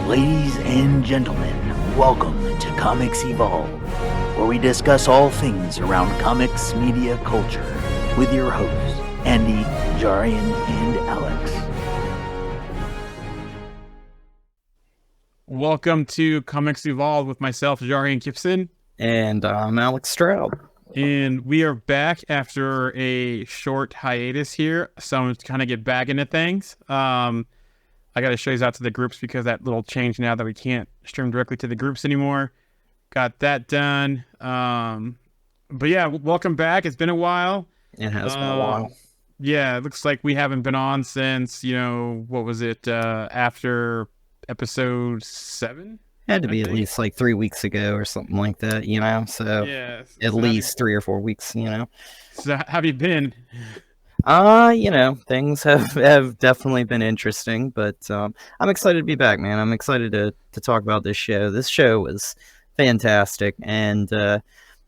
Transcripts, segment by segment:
Ladies and gentlemen, welcome to Comics Evolve, where we discuss all things around comics media culture with your hosts, Andy, Jarian, and Alex. Welcome to Comics Evolve with myself, Jarian Gibson. And I'm Alex Stroud. And we are back after a short hiatus here, so I'm kind of get back into things. I got to show you out to the groups because that little change now that we can't stream directly to the groups anymore. Got that done. But yeah, welcome back. It's been a while. It has been a while. Yeah, it looks like we haven't been on since, what was it, after episode 7? Had to be at least like 3 weeks ago or something like that, so yeah, at least 3 or 4 weeks, So how have you been? Things have definitely been interesting, but I'm excited to be back, man. I'm excited to talk about this show. This show was fantastic, and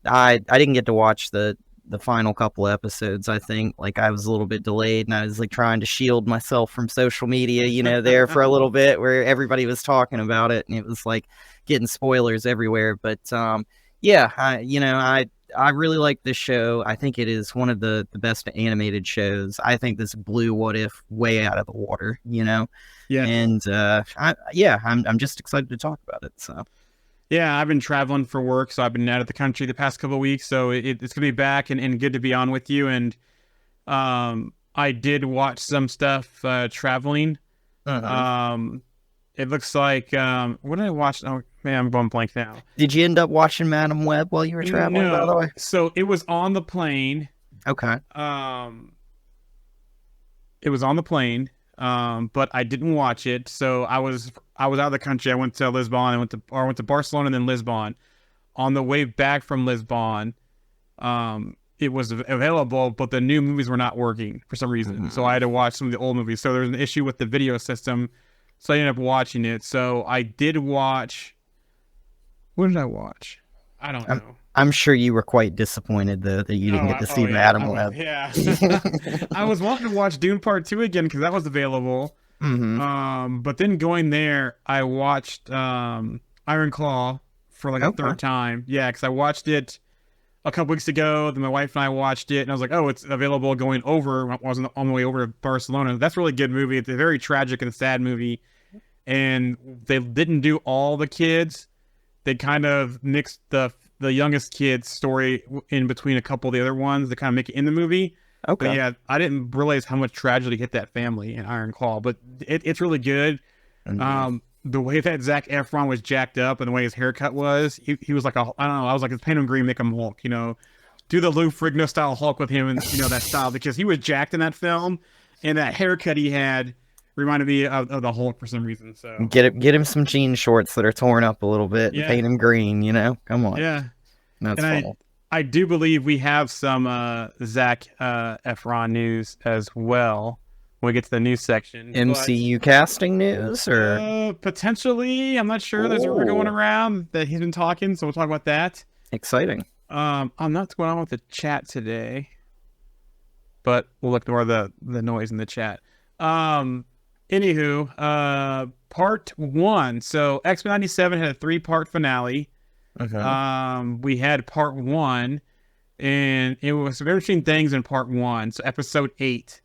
I didn't get to watch the final couple episodes. I think I was a little bit delayed, and I was trying to shield myself from social media, there for a little bit where everybody was talking about it, and it was getting spoilers everywhere. But I really like this show. I think it is one of the best animated shows. I think this blew What If way out of the water, Yeah. And I'm just excited to talk about it. So. Yeah, I've been traveling for work, so I've been out of the country the past couple of weeks, so it's going to be back and good to be on with you. And I did watch some stuff traveling. It looks like, what did I watch? Oh, man, I'm going blank now. Did you end up watching Madam Web while you were traveling, by the way? So it was on the plane. Okay. It was on the plane, but I didn't watch it. So I was out of the country. I went to Lisbon. I went to Barcelona and then Lisbon. On the way back from Lisbon, it was available, but the new movies were not working for some reason. Mm-hmm. So I had to watch some of the old movies. So there was an issue with the video system. So I ended up watching it. So I did watch. What did I watch? I don't know. I'm sure you were quite disappointed though that you didn't get to see Madam Web. Yeah. I was wanting to watch Dune Part 2 again because that was available. Mm-hmm. But then going there, I watched Iron Claw for a third time. Yeah, because I watched it a couple weeks ago. Then my wife and I watched it, and I was like, "Oh, it's available going over." I wasn't on the way over to Barcelona. That's a really good movie. It's a very tragic and sad movie, and they didn't do all the kids. They kind of mixed the youngest kid's story in between a couple of the other ones to kind of make it in the movie. Okay. But yeah, I didn't realize how much tragedy hit that family in Iron Claw, but it's really good. Mm-hmm. The way that Zac Efron was jacked up and the way his haircut was, he was I don't know, I was like, it's paint him green, make him Hulk, do the Lou Ferrigno style Hulk with him and, that style, because he was jacked in that film, and that haircut he had reminded me of the Hulk for some reason. So get him some jean shorts that are torn up a little bit, and paint him green, come on. Yeah. That's fun. I do believe we have some Zac Efron news as well when we get to the news section. MCU casting news, or potentially, I'm not sure. There's a rumor going around that he's been talking, so we'll talk about that. Exciting. I'm not going on with the chat today, but we'll ignore the noise in the chat. Anywho, part 1. So X-Men 97 had a 3-part finale. Okay. We had part 1, and it was some interesting things in part 1. So episode 8,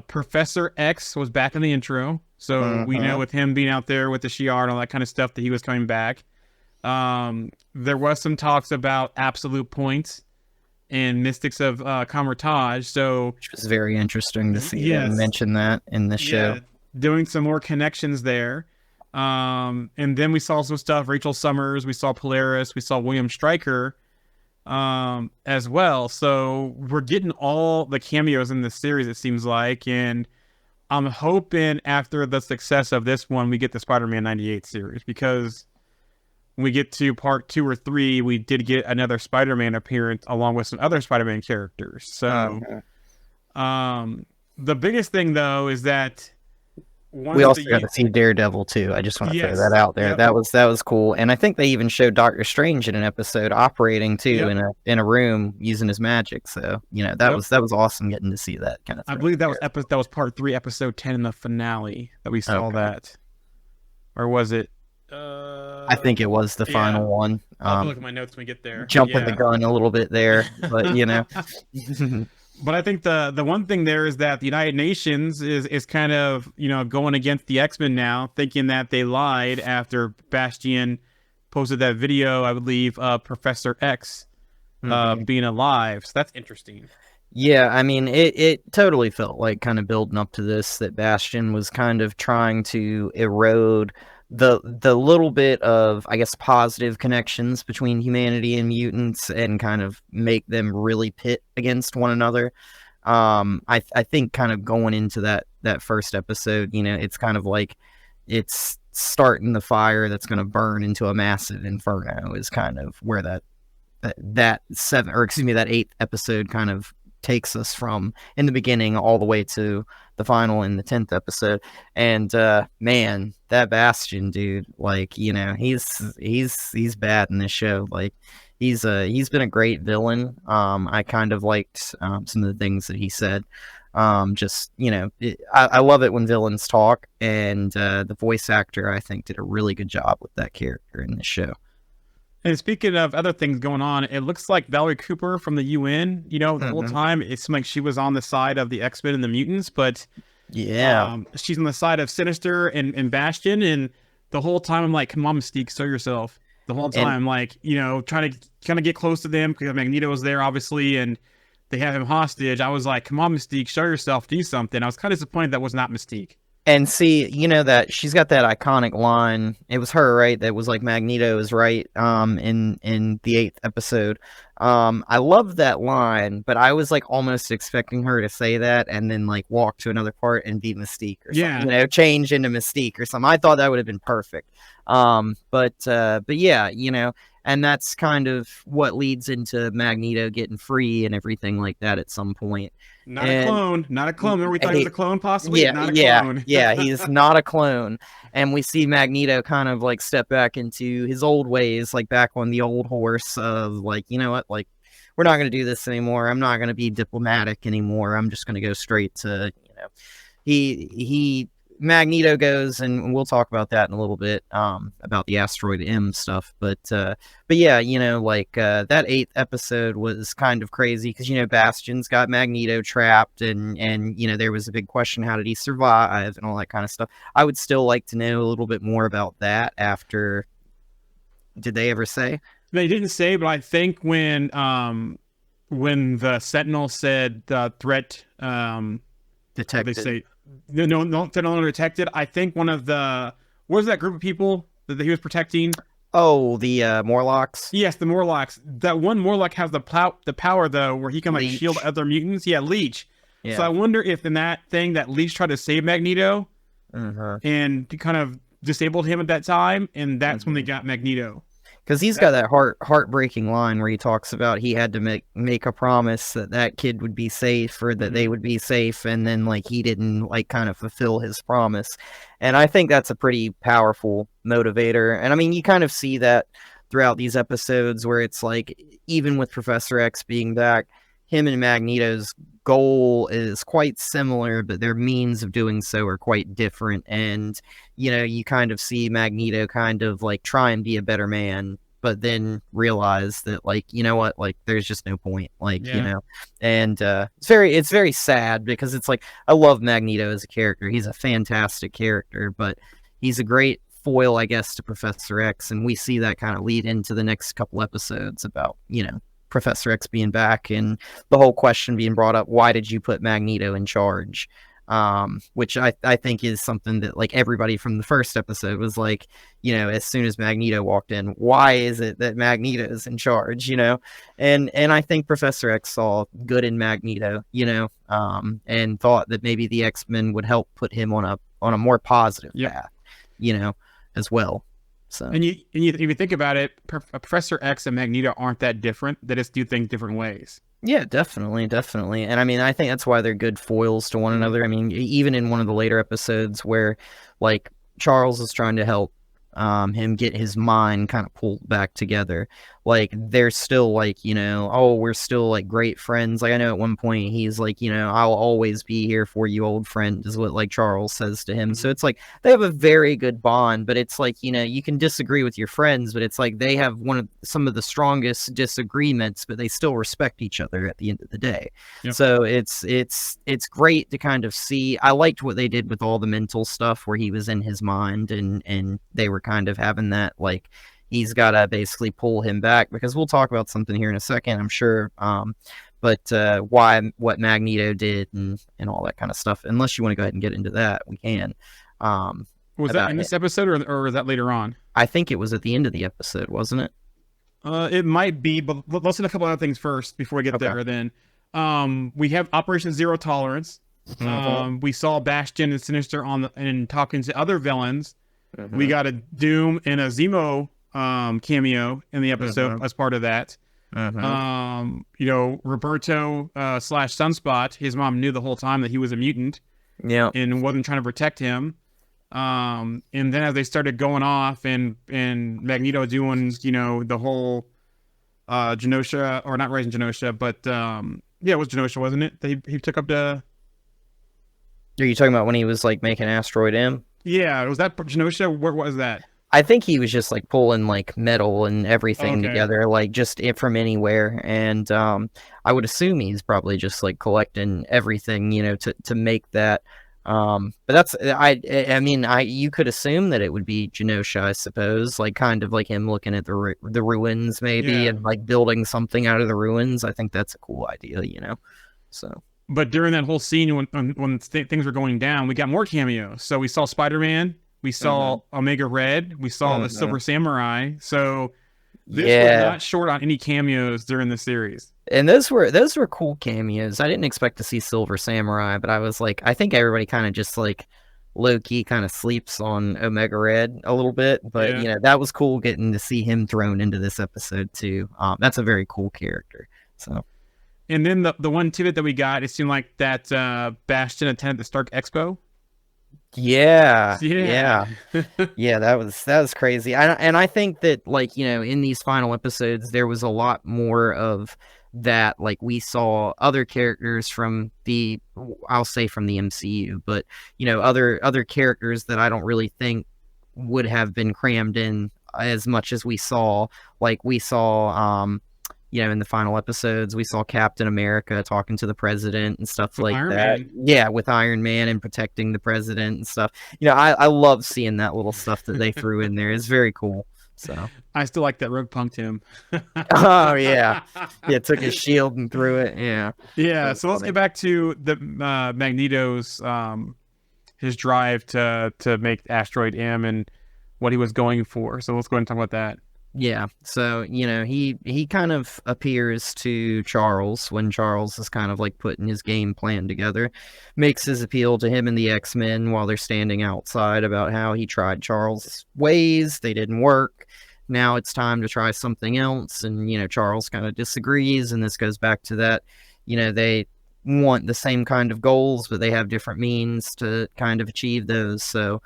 Professor X was back in the intro. So we know with him being out there with the Shi'ar and all that kind of stuff that he was coming back. There was some talks about absolute points and mystics of Kamar-Taj. So which was very interesting to see him mention that in the show. Doing some more connections there. And then we saw some stuff, Rachel Summers, we saw Polaris, we saw William Stryker as well. So we're getting all the cameos in this series, it seems like, and I'm hoping after the success of this one we get the Spider-Man 98 series, because when we get to part 2 or 3 we did get another Spider-Man appearance along with some other Spider-Man characters. So the biggest thing though is that we also got to see Daredevil too. I just want to throw that out there. Yep. That was cool, and I think they even showed Doctor Strange in an episode operating too in a room using his magic. So that was awesome getting to see that kind of thing. I believe that was part 3, episode 10 in the finale that we saw that. or was it? I think it was the final one. I'll look at my notes when we get there. Jumping the gun a little bit there, but you know. But I think the one thing there is that the United Nations is kind of, you know, going against the X-Men now, thinking that they lied after Bastion posted that video, I believe, Professor X being alive. So that's interesting. Yeah, I mean, it totally felt like kind of building up to this, that Bastion was kind of trying to erode the little bit of, I guess, positive connections between humanity and mutants and kind of make them really pit against one another. I think kind of going into that first episode, you know, it's kind of like it's starting the fire that's going to burn into a massive inferno is kind of where that eighth episode kind of takes us from in the beginning all the way to the final in the 10th episode. And man, that Bastion dude, like, you know, he's bad in this show. Like, he's been a great villain. I kind of liked some of the things that he said. Just, you know, I love it when villains talk, and the voice actor, I think, did a really good job with that character in the show. And speaking of other things going on, it looks like Valerie Cooper from the UN, you know, the whole time, it seemed like she was on the side of the X-Men and the mutants, but yeah, she's on the side of Sinister and Bastion, and the whole time I'm like, come on, Mystique, show yourself. The whole time, like, you know, trying to kind of get close to them, because Magneto was there, obviously, and they have him hostage. I was like, come on, Mystique, show yourself, do something. I was kind of disappointed that was not Mystique. And see, you know, that she's got that iconic line. It was her, right? That was like, Magneto is right, in the 8th episode. I love that line, but I was like almost expecting her to say that and then like walk to another part and be Mystique or something, you know, change into Mystique or something. I thought that would have been perfect. But yeah, you know, and that's kind of what leads into Magneto getting free and everything like that at some point. Not a clone. Remember we thought he was a clone, possibly? Yeah, not a clone. Yeah, he's not a clone. And we see Magneto kind of like step back into his old ways, like back on the old horse of like, you know what, like, we're not going to do this anymore. I'm not going to be diplomatic anymore. I'm just going to go straight to, you know, Magneto goes, and we'll talk about that in a little bit, about the Asteroid M stuff. But yeah, you know, like, that 8th episode was kind of crazy because, you know, Bastion's got Magneto trapped, and, you know, there was a big question, how did he survive and all that kind of stuff. I would still like to know a little bit more about that after. Did they ever say? They didn't say, but I think when the Sentinel said the threat detected. They say no longer detected. I think one of the, what was that group of people that he was protecting? Oh, the Morlocks. Yes, the Morlocks. That one Morlock has the power though, where he can like shield other mutants. Yeah, Leech. Yeah. So I wonder if in that thing that Leech tried to save Magneto, and kind of disabled him at that time, and that's when they got Magneto. Because he's got that heartbreaking line where he talks about he had to make a promise that kid would be safe, or that they would be safe, and then like he didn't like kind of fulfill his promise. And I think that's a pretty powerful motivator. And I mean, you kind of see that throughout these episodes where it's like, even with Professor X being back, him and Magneto's goal is quite similar, but their means of doing so are quite different. And, you know, you kind of see Magneto kind of like try and be a better man, but then realize that, like, you know what, like, there's just no point, like, you know. And it's very sad, because it's like, I love Magneto as a character. He's a fantastic character, but he's a great foil, I guess, to Professor X, and we see that kind of lead into the next couple episodes about, you know, Professor X being back, and the whole question being brought up, why did you put Magneto in charge? Which I think is something that, like, everybody from the first episode was like, you know, as soon as Magneto walked in, why is it that Magneto is in charge, you know? And I think Professor X saw good in Magneto, you know, and thought that maybe the X-Men would help put him on a more positive path, you know, as well. So. And if you think about it, Professor X and Magneto aren't that different. They just do things different ways. Yeah, definitely. And I mean, I think that's why they're good foils to one another. I mean, even in one of the later episodes where, like, Charles is trying to help him get his mind kind of pulled back together. Like, they're still like, you know, oh, we're still like great friends. Like, I know at one point he's like, you know, I'll always be here for you, old friend, is what like Charles says to him. So it's like they have a very good bond, but it's like, you know, you can disagree with your friends, but it's like they have some of the strongest disagreements, but they still respect each other at the end of the day. Yep. So it's great to kind of see. I liked what they did with all the mental stuff where he was in his mind, and they were kind of having that, like, he's got to basically pull him back, because we'll talk about something here in a second, I'm sure. But what Magneto did and all that kind of stuff. Unless you want to go ahead and get into that, we can. Was that in this episode, or was that later on? I think it was at the end of the episode, wasn't it? It might be, but let's hit a couple other things first before we get there. Then we have Operation Zero Tolerance. We saw Bastion and Sinister and talking to other villains. We got a Doom and a Zemo cameo in the episode as part of that. You know, Roberto / Sunspot, his mom knew the whole time that he was a mutant, and wasn't trying to protect him. And then as they started going off and Magneto doing, you know, the whole Genosha, or not raising Genosha, but it was Genosha, wasn't it? He took up the... Are you talking about when he was like making Asteroid M? Yeah, was that Genosha? Where was that? I think he was just like pulling like metal and everything together, like just from anywhere. And I would assume he's probably just like collecting everything, you know, to make that. But that's, I mean, you could assume that it would be Genosha, I suppose, like kind of like him looking at the ruins maybe, and like building something out of the ruins. I think that's a cool idea, you know. So. But during that whole scene when things were going down, we got more cameos. So we saw Spider-Man, we saw Omega Red, we saw the Silver Samurai. So this was not short on any cameos during the series. And those were cool cameos. I didn't expect to see Silver Samurai, but I was like, I think everybody kind of just like low-key kind of sleeps on Omega Red a little bit. But you know, that was cool getting to see him thrown into this episode too. That's a very cool character. So. And then the one tidbit that we got, it seemed like that Bastion attended the Stark Expo. Yeah, that was crazy. And I think that, like, you know, in these final episodes, there was a lot more of that. Like, we saw other characters from I'll say from the MCU, but, you know, other characters that I don't really think would have been crammed in as much as we saw. Like, we saw, you know, in the final episodes, we saw Captain America talking to the president and stuff like that. Yeah, with Iron Man and protecting the president and stuff. You know, I love seeing that little stuff that they threw in there. It's very cool. So I still like that Rogue punked him. Oh yeah, took his shield and threw it. Yeah. So let's get back to the Magneto's his drive to make Asteroid M and what he was going for. So let's go ahead and talk about that. Yeah, so, you know, he kind of appears to Charles when Charles is kind of like putting his game plan together, makes his appeal to him and the X-Men while they're standing outside about how he tried Charles' ways, they didn't work, now it's time to try something else, and, you know, Charles kind of disagrees, and this goes back to that, you know, they want the same kind of goals, but they have different means to kind of achieve those, so...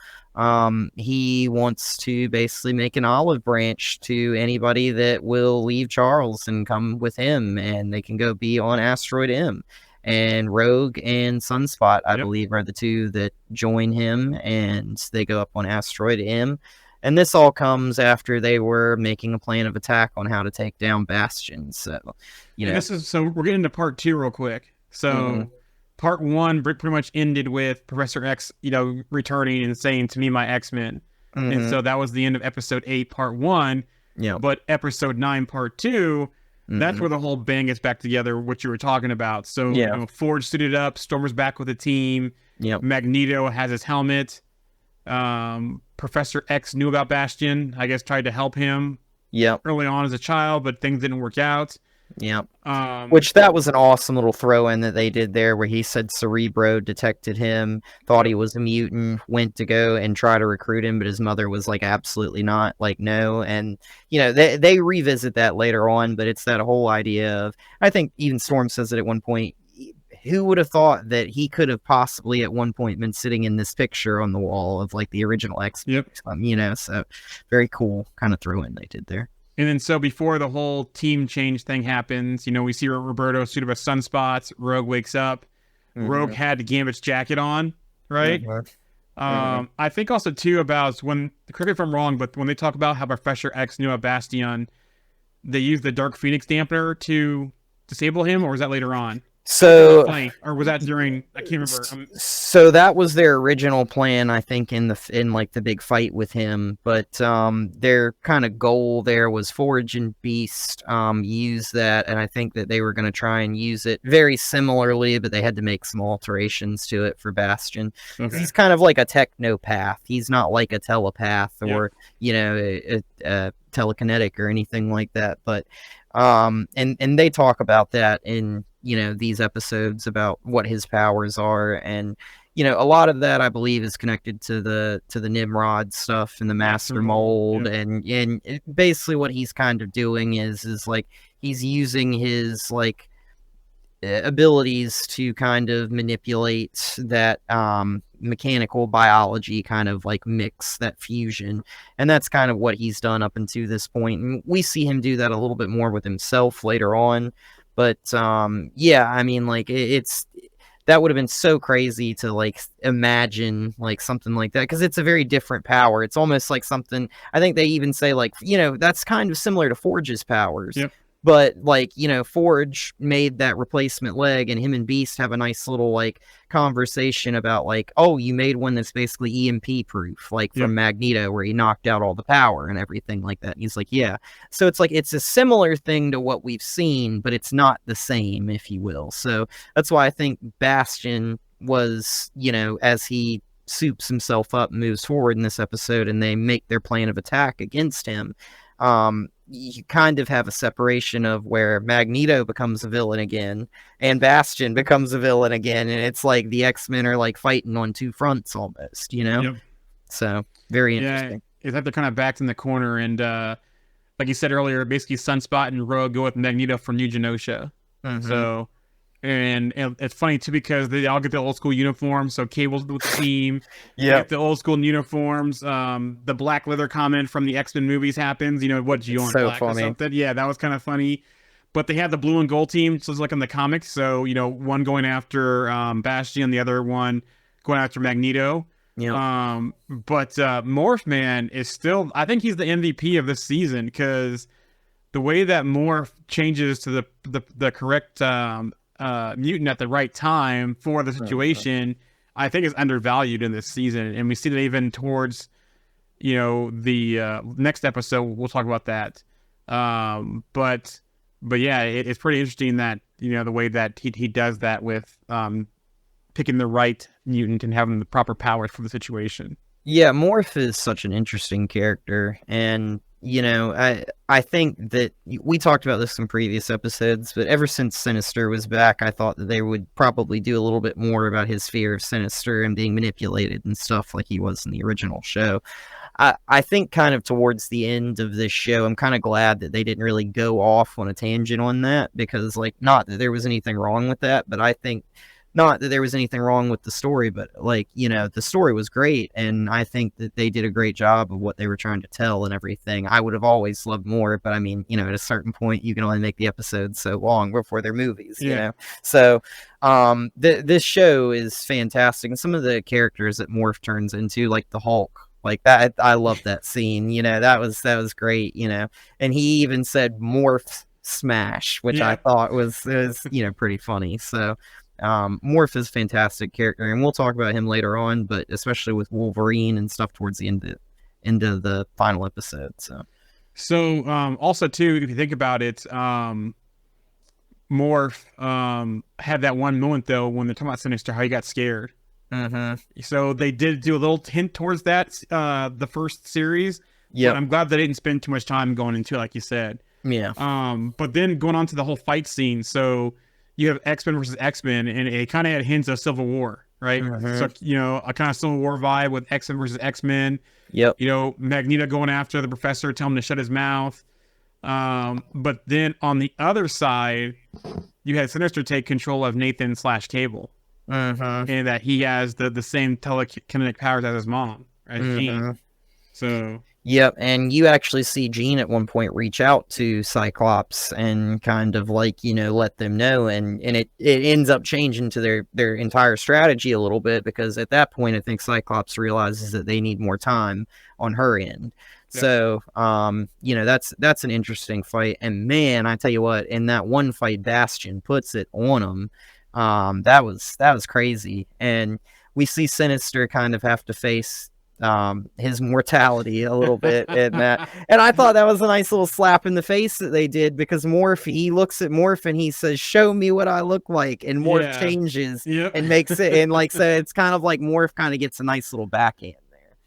he wants to basically make an olive branch to anybody that will leave Charles and come with him, and they can go be on Asteroid M. And Rogue and Sunspot, I believe, are the two that join him, and they go up on Asteroid M. And this all comes after they were making a plan of attack on how to take down Bastion. So, you know, so we're getting to part 2 real quick. So. Part 1 pretty much ended with Professor X, you know, returning and saying to me, my X-Men. And so that was the end of episode 8, part 1. Yeah. But episode 9, part 2, that's where the whole band gets back together, what you were talking about. So, you know, Forge suited up, Stormer's back with the team. Yep. Magneto has his helmet. Professor X knew about Bastion, I guess tried to help him early on as a child, but things didn't work out. Yep. Which that was an awesome little throw in that they did there where he said Cerebro detected him, thought he was a mutant, went to go and try to recruit him, but his mother was like, absolutely not, like, no. And, you know, they revisit that later on, but it's that whole idea of, I think even Storm says it at one point, who would have thought that he could have possibly at one point been sitting in this picture on the wall of like the original X-Men? Yep. So very cool kind of throw in they did there. And then so before the whole team change thing happens, we see Roberto suited with sunspots. Rogue wakes up. Rogue had Gambit's jacket on, right? I think also too about when, correct me if I'm wrong, but when they talk about how Professor X knew about Bastion, they used the Dark Phoenix dampener to disable him, or was that later on? So, or was that during? I can't remember. So that was their original plan, I think, in like the big fight with him. But their kind of goal there was Forge and Beast use that, and I think that they were going to try and use it very similarly, but they had to make some alterations to it for Bastion. Okay. He's kind of like a technopath. He's not like a telepath or a telekinetic or anything like that. But and they talk about that in these episodes about what his powers are, and a lot of that I believe is connected to the Nimrod stuff and the Master Mold, and basically what he's kind of doing is like he's using his like abilities to kind of manipulate that mechanical biology kind of like mix, that fusion, and that's kind of what he's done up until this point, and we see him do that a little bit more with himself later on. But I mean, like it's that would have been so crazy to like imagine like something like that, because it's a very different power. It's almost like something, I think they even say like that's kind of similar to Forge's powers. Yep. But like Forge made that replacement leg, and him and Beast have a nice little like conversation about like, oh, you made one that's basically EMP proof, like from Magneto, where he knocked out all the power and everything like that. And he's like, yeah. So it's like it's a similar thing to what we've seen, but it's not the same, if you will. So that's why I think Bastion was, as he soups himself up and moves forward in this episode, and they make their plan of attack against him. You kind of have a separation of where Magneto becomes a villain again and Bastion becomes a villain again, and it's like the X-Men are like fighting on two fronts almost, So very interesting. It's like they're kind of backed in the corner, and like you said earlier, basically Sunspot and Rogue go with Magneto for New Genosha. So and it's funny too because they all get the old school uniforms. So Cable's with the team. Get the old school uniforms. The black leather comment from the X-Men movies happens. What you want, so black funny. Or something? Yeah, that was kind of funny. But they had the blue and gold team, so it's like in the comics. So one going after Bastion, the other one going after Magneto. Yeah. But Morph Man is still, I think he's the MVP of this season, because the way that Morph changes to the correct mutant at the right time for the situation, I think is undervalued in this season, and we see that even towards the next episode. We'll talk about that. But yeah, it's pretty interesting that the way that he does that with picking the right mutant and having the proper powers for the situation. Yeah, Morph is such an interesting character, and I think that we talked about this in previous episodes, but ever since Sinister was back, I thought that they would probably do a little bit more about his fear of Sinister and being manipulated and stuff like he was in the original show. I think kind of towards the end of this show, I'm kind of glad that they didn't really go off on a tangent on that, because like, not that there was anything wrong with that, but I think not that there was anything wrong with the story, but like, the story was great, and I think that they did a great job of what they were trying to tell and everything. I would have always loved more, but I mean, at a certain point, you can only make the episodes so long before they're movies, So, this show is fantastic, and some of the characters that Morph turns into, like the Hulk, like that, I love that scene. That was great. And he even said "Morph Smash," which I thought was pretty funny. So. Morph is a fantastic character, and we'll talk about him later on, but especially with Wolverine and stuff towards the end of the final episode. So also too, if you think about it, Morph had that one moment though when they're talking about Sinister, how he got scared. So they did do a little hint towards that the first series. Yeah, I'm glad they didn't spend too much time going into it, like you said. But then going on to the whole fight scene, so you have X-Men versus X-Men, and it kind of had hints of Civil War, right? So, a kind of Civil War vibe with X-Men versus X-Men. Magneto going after the professor, telling him to shut his mouth. But then on the other side, you had Sinister take control of Nathan / Cable, and that he has the same telekinetic powers as his mom, as Jean. So yep, and you actually see Jean at one point reach out to Cyclops and kind of like, you know, let them know, and it ends up changing to their entire strategy a little bit, because at that point I think Cyclops realizes that they need more time on her end. Yep. So you know, that's an interesting fight, and man, I tell you what, in that one fight Bastion puts it on them. That was crazy, and we see Sinister kind of have to face his mortality a little bit in that, and I thought that was a nice little slap in the face that they did, because he looks at Morph and he says, "Show me what I look like," and Morph changes and makes it, and like, so it's kind of like Morph kind of gets a nice little backhand there.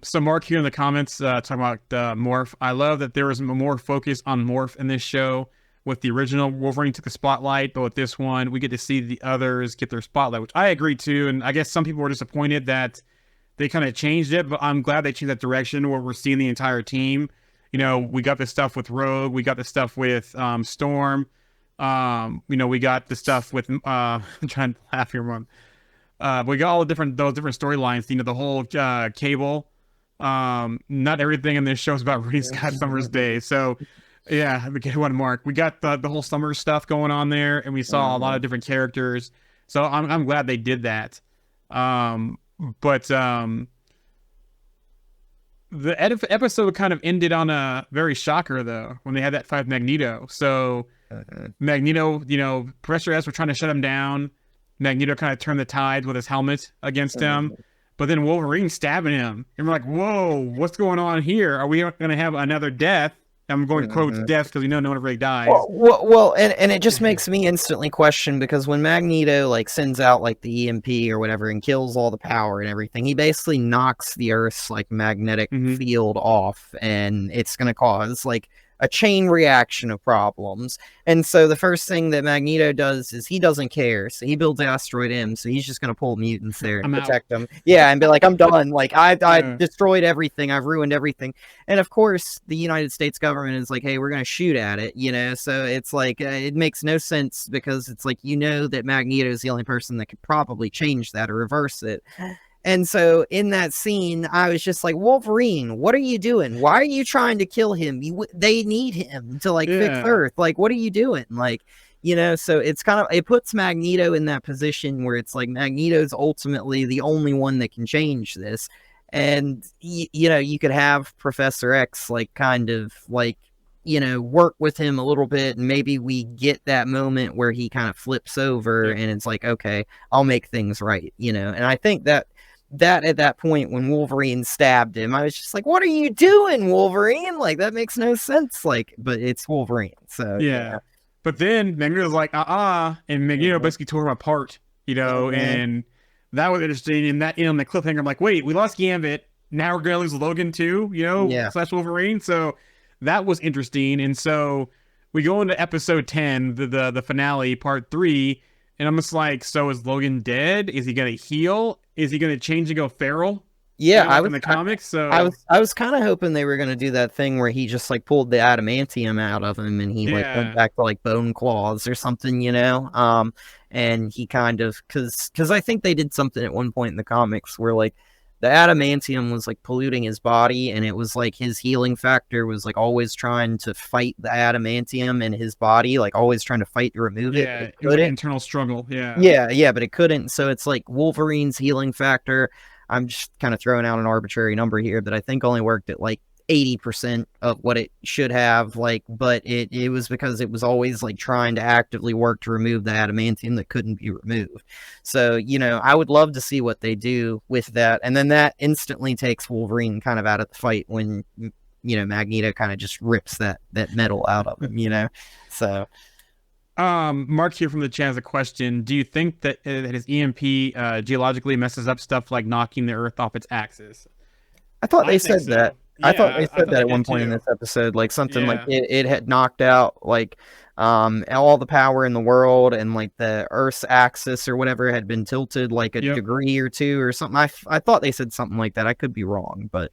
So Mark here in the comments talking about Morph. I love that there was more focus on Morph in this show. With the original, Wolverine took the spotlight, but with this one, we get to see the others get their spotlight, which I agree to. And I guess some people were disappointed that they kind of changed it, but I'm glad they changed that direction where we're seeing the entire team. You know, we got the stuff with Rogue, we got the stuff with Storm, you know, we got the stuff with I'm trying to laugh here, Mom. We got all those different storylines. You know, the whole Cable. Not everything in this show is about reading Scott Summers' Day, so. Yeah, we get one, Mark. We got the whole summer stuff going on there, and we saw a lot of different characters. So I'm glad they did that. But the episode kind of ended on a very shocker, though, when they had that fight with Magneto. So Magneto, you know, Professor S were trying to shut him down. Magneto kind of turned the tide with his helmet against him. But then Wolverine stabbing him. And we're like, whoa, what's going on here? Are we going to have another death? I'm going to quote death because we know no one really dies. Well, and it just makes me instantly question, because when Magneto like sends out like the EMP or whatever and kills all the power and everything, he basically knocks the Earth's like magnetic field off, and it's going to cause like a chain reaction of problems. And so the first thing that Magneto does is he doesn't care. So he builds Asteroid M. So he's just going to pull mutants there and protect them. Yeah, and be like, I'm done. Like, I destroyed everything. I've ruined everything. And of course, the United States government is like, hey, we're going to shoot at it, you know? So it's like, it makes no sense, because it's like, you know that Magneto is the only person that could probably change that or reverse it. And so in that scene, I was just like, Wolverine, what are you doing? Why are you trying to kill him? They need him to like fix Earth. Like, what are you doing? Like, you know, so it's kind of, it puts Magneto in that position where it's like Magneto's ultimately the only one that can change this. And, you know, you could have Professor X like kind of like, you know, work with him a little bit, and maybe we get that moment where he kind of flips over and it's like, okay, I'll make things right, you know. And I think that at that point when Wolverine stabbed him, I was just like, what are you doing, Wolverine? Like, that makes no sense. Like, but it's Wolverine, so yeah. But then Magneto's like, and Magneto basically tore him apart, you know, and that was interesting. And that, you know, on the cliffhanger, I'm like, wait, we lost Gambit, now we're gonna lose Logan too, you know, / Wolverine. So that was interesting. And so we go into episode 10, the finale, part 3, and I'm just like, so is Logan dead? Is he gonna heal? Is he gonna change and go feral? Yeah, you know, like in the comics. So I was kind of hoping they were gonna do that thing where he just like pulled the adamantium out of him and he like went back to like bone claws or something, you know. And he kind of, because I think they did something at one point in the comics where like the adamantium was like polluting his body, and it was like his healing factor was like always trying to fight the adamantium in his body, like always trying to fight to remove it. Yeah, it was an internal struggle. Yeah, but it couldn't. So it's like Wolverine's healing factor, I'm just kind of throwing out an arbitrary number here, that I think only worked at like 80% of what it should have, like, but it was because it was always like trying to actively work to remove the adamantium that couldn't be removed. So, you know, I would love to see what they do with that. And then that instantly takes Wolverine kind of out of the fight when, you know, Magneto kind of just rips that metal out of him, you know. So Mark here from the chat has a question. Do you think that his EMP geologically messes up stuff like knocking the Earth off its axis? I thought they said that. Yeah, I thought they said that at one point in this episode, like something like it had knocked out like all the power in the world, and like the Earth's axis or whatever had been tilted like a degree or two or something. I thought they said something like that. I could be wrong, but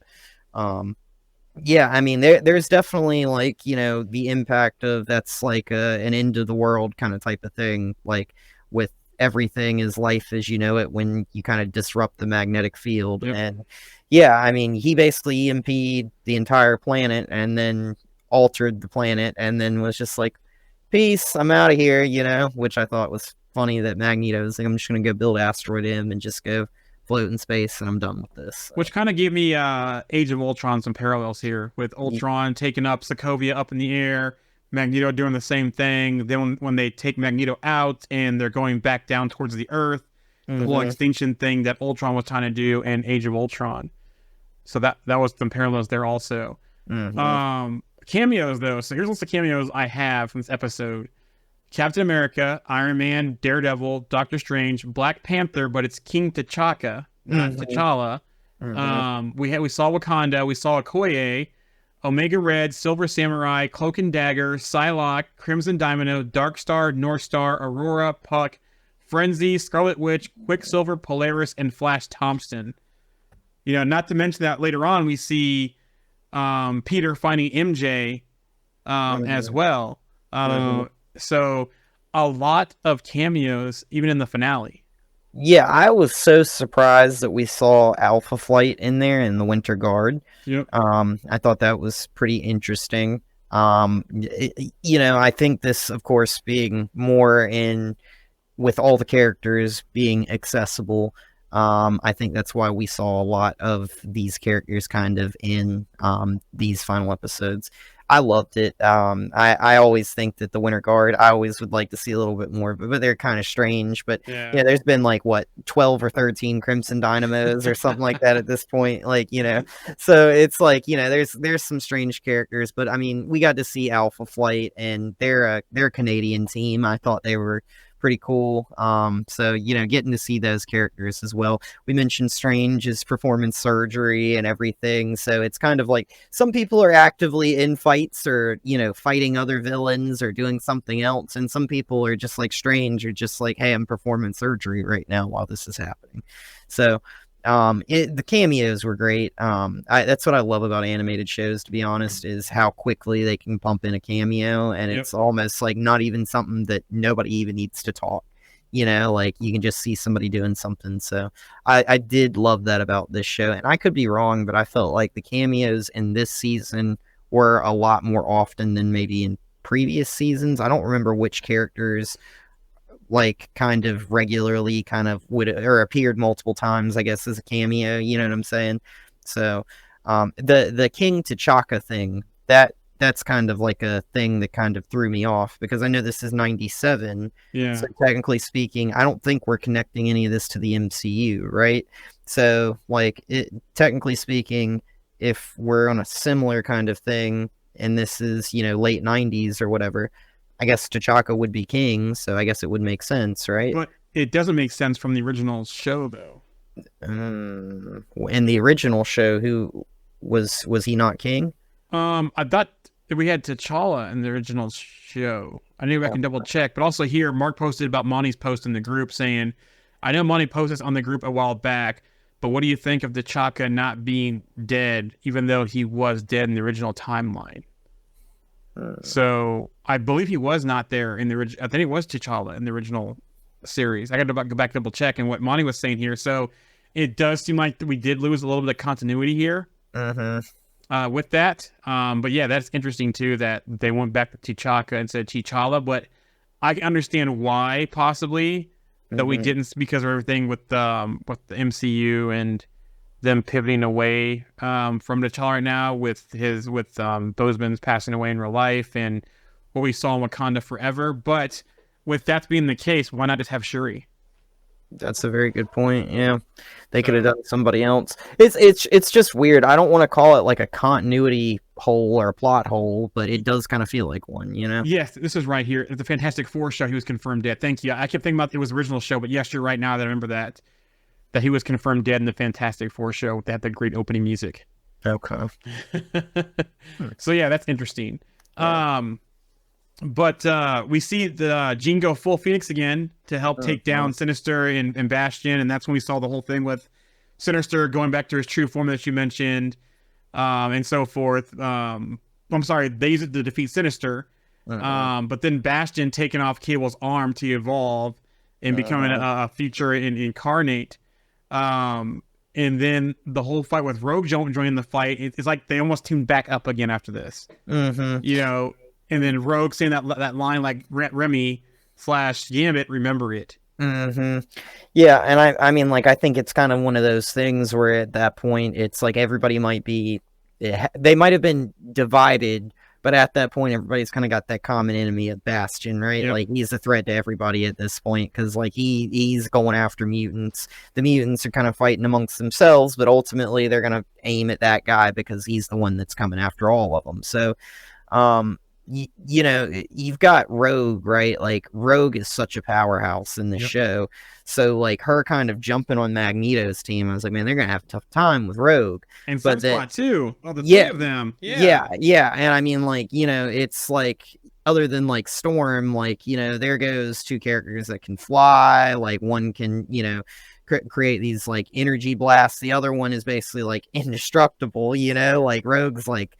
Yeah, I mean, there's definitely like, the impact of that's like an end of the world kind of type of thing, like with everything is life as you know it when you kind of disrupt the magnetic field. Yep. And yeah, I mean, he basically EMP'd the entire planet and then altered the planet and then was just like, peace, I'm out of here, which I thought was funny that Magneto was like, I'm just gonna go build Asteroid M and just go float in space and I'm done with this. So. Which kind of gave me Age of Ultron some parallels here, with Ultron taking up Sokovia up in the air, Magneto doing the same thing. Then when they take Magneto out and they're going back down towards the Earth, the whole extinction thing that Ultron was trying to do in Age of Ultron. So that was some parallels there also. Cameos though. So here's a list of cameos I have from this episode: Captain America, Iron Man, Daredevil, Doctor Strange, Black Panther, but it's King T'Chaka, not T'Challa. We saw Wakanda, we saw Okoye, Omega Red, Silver Samurai, Cloak and Dagger, Psylocke, Crimson Dynamo, Dark Star, North Star, Aurora, Puck, Frenzy, Scarlet Witch, Quicksilver, Polaris, and Flash Thompson. Not to mention that later on we see Peter finding MJ as well. So a lot of cameos, even in the finale. Yeah, I was so surprised that we saw Alpha Flight in there in the Winter Guard. Yep. I thought that was pretty interesting. I think this, of course, being more in with all the characters being accessible. I think that's why we saw a lot of these characters kind of in these final episodes. I loved it. I always think that the Winter Guard, I always would like to see a little bit more, but they're kind of strange. But yeah, there's been like 12 or 13 Crimson Dynamos or something like that at this point. So it's like, there's some strange characters, but I mean, we got to see Alpha Flight and they're a Canadian team. I thought they were pretty cool. So getting to see those characters as well. We mentioned Strange's performance surgery and everything, so it's kind of like some people are actively in fights or fighting other villains or doing something else, and some people are just like Strange or just like, hey, I'm performing surgery right now while this is happening. So the cameos were great. That's what I love about animated shows, to be honest, is how quickly they can pump in a cameo, and it's almost like not even something that nobody even needs to talk. Like you can just see somebody doing something. So I did love that about this show, and I could be wrong, but I felt like the cameos in this season were a lot more often than maybe in previous seasons. I don't remember which characters like kind of regularly kind of would or appeared multiple times, I guess, as a cameo, you know what I'm saying? So the King T'Chaka thing, that's kind of like a thing that kind of threw me off, because I know this is 97. Yeah. So technically speaking, I don't think we're connecting any of this to the MCU, right? So like technically speaking, if we're on a similar kind of thing and this is, late 90s or whatever, I guess T'Chaka would be king, so I guess it would make sense, right? But it doesn't make sense from the original show, though. In the original show, who was he not king? I thought that we had T'Challa in the original show. I knew I can double check, but also here, Mark posted about Monty's post in the group saying, I know Monty posted this on the group a while back, but what do you think of T'Chaka not being dead, even though he was dead in the original timeline? So I believe he was not there in the original. I think it was T'Challa in the original series. I got to go back double check. And what Monty was saying here, so it does seem like we did lose a little bit of continuity here with that. But yeah, that's interesting too that they went back to T'Chaka and said T'Challa. But I can understand why possibly that we didn't, because of everything with the MCU and them pivoting away from T'Challa right now with Boseman's passing away in real life and what we saw in Wakanda Forever. But with that being the case, why not just have Shuri? That's a very good point. Yeah, they could have done somebody else. It's just weird. I don't want to call it like a continuity hole or a plot hole, but it does kind of feel like one, Yes, this is right here. The Fantastic Four show, he was confirmed dead. Thank you. I kept thinking about it was the original show, but yes, you're right now that I remember that he was confirmed dead in the Fantastic Four show. They had the great opening music. Okay. So yeah, that's interesting. Yeah. But we see the Jean go full Phoenix again to help take down Sinister and Bastion, and that's when we saw the whole thing with Sinister going back to his true form that you mentioned. and so forth. I'm sorry, they use it to defeat Sinister. But then Bastion taking off Cable's arm to evolve and becoming a future incarnate. And then the whole fight with Rogue joining the fight, it's like they almost tuned back up again after this. You know, and then Rogue saying that line like Remy / Gambit, remember it. Yeah, and I mean, like, I think it's kind of one of those things where at that point it's like everybody might be, they might have been divided, but at that point everybody's kind of got that common enemy of Bastion, right? Like, he's a threat to everybody at this point because like he's going after mutants. The mutants are kind of fighting amongst themselves, but ultimately they're gonna aim at that guy because he's the one that's coming after all of them. So you know, you've got Rogue, right? Like, Rogue is such a powerhouse in the show. So, like, her kind of jumping on Magneto's team, I was like, man, they're going to have a tough time with Rogue. And Sunspot, too. Oh, the three of them. Yeah. And I mean, like, you know, it's like, other than, like, Storm, like, you know, there goes two characters that can fly. Like, one can, you know, create these, like, energy blasts. The other one is basically, like, indestructible, you know? Like, Rogue's, like,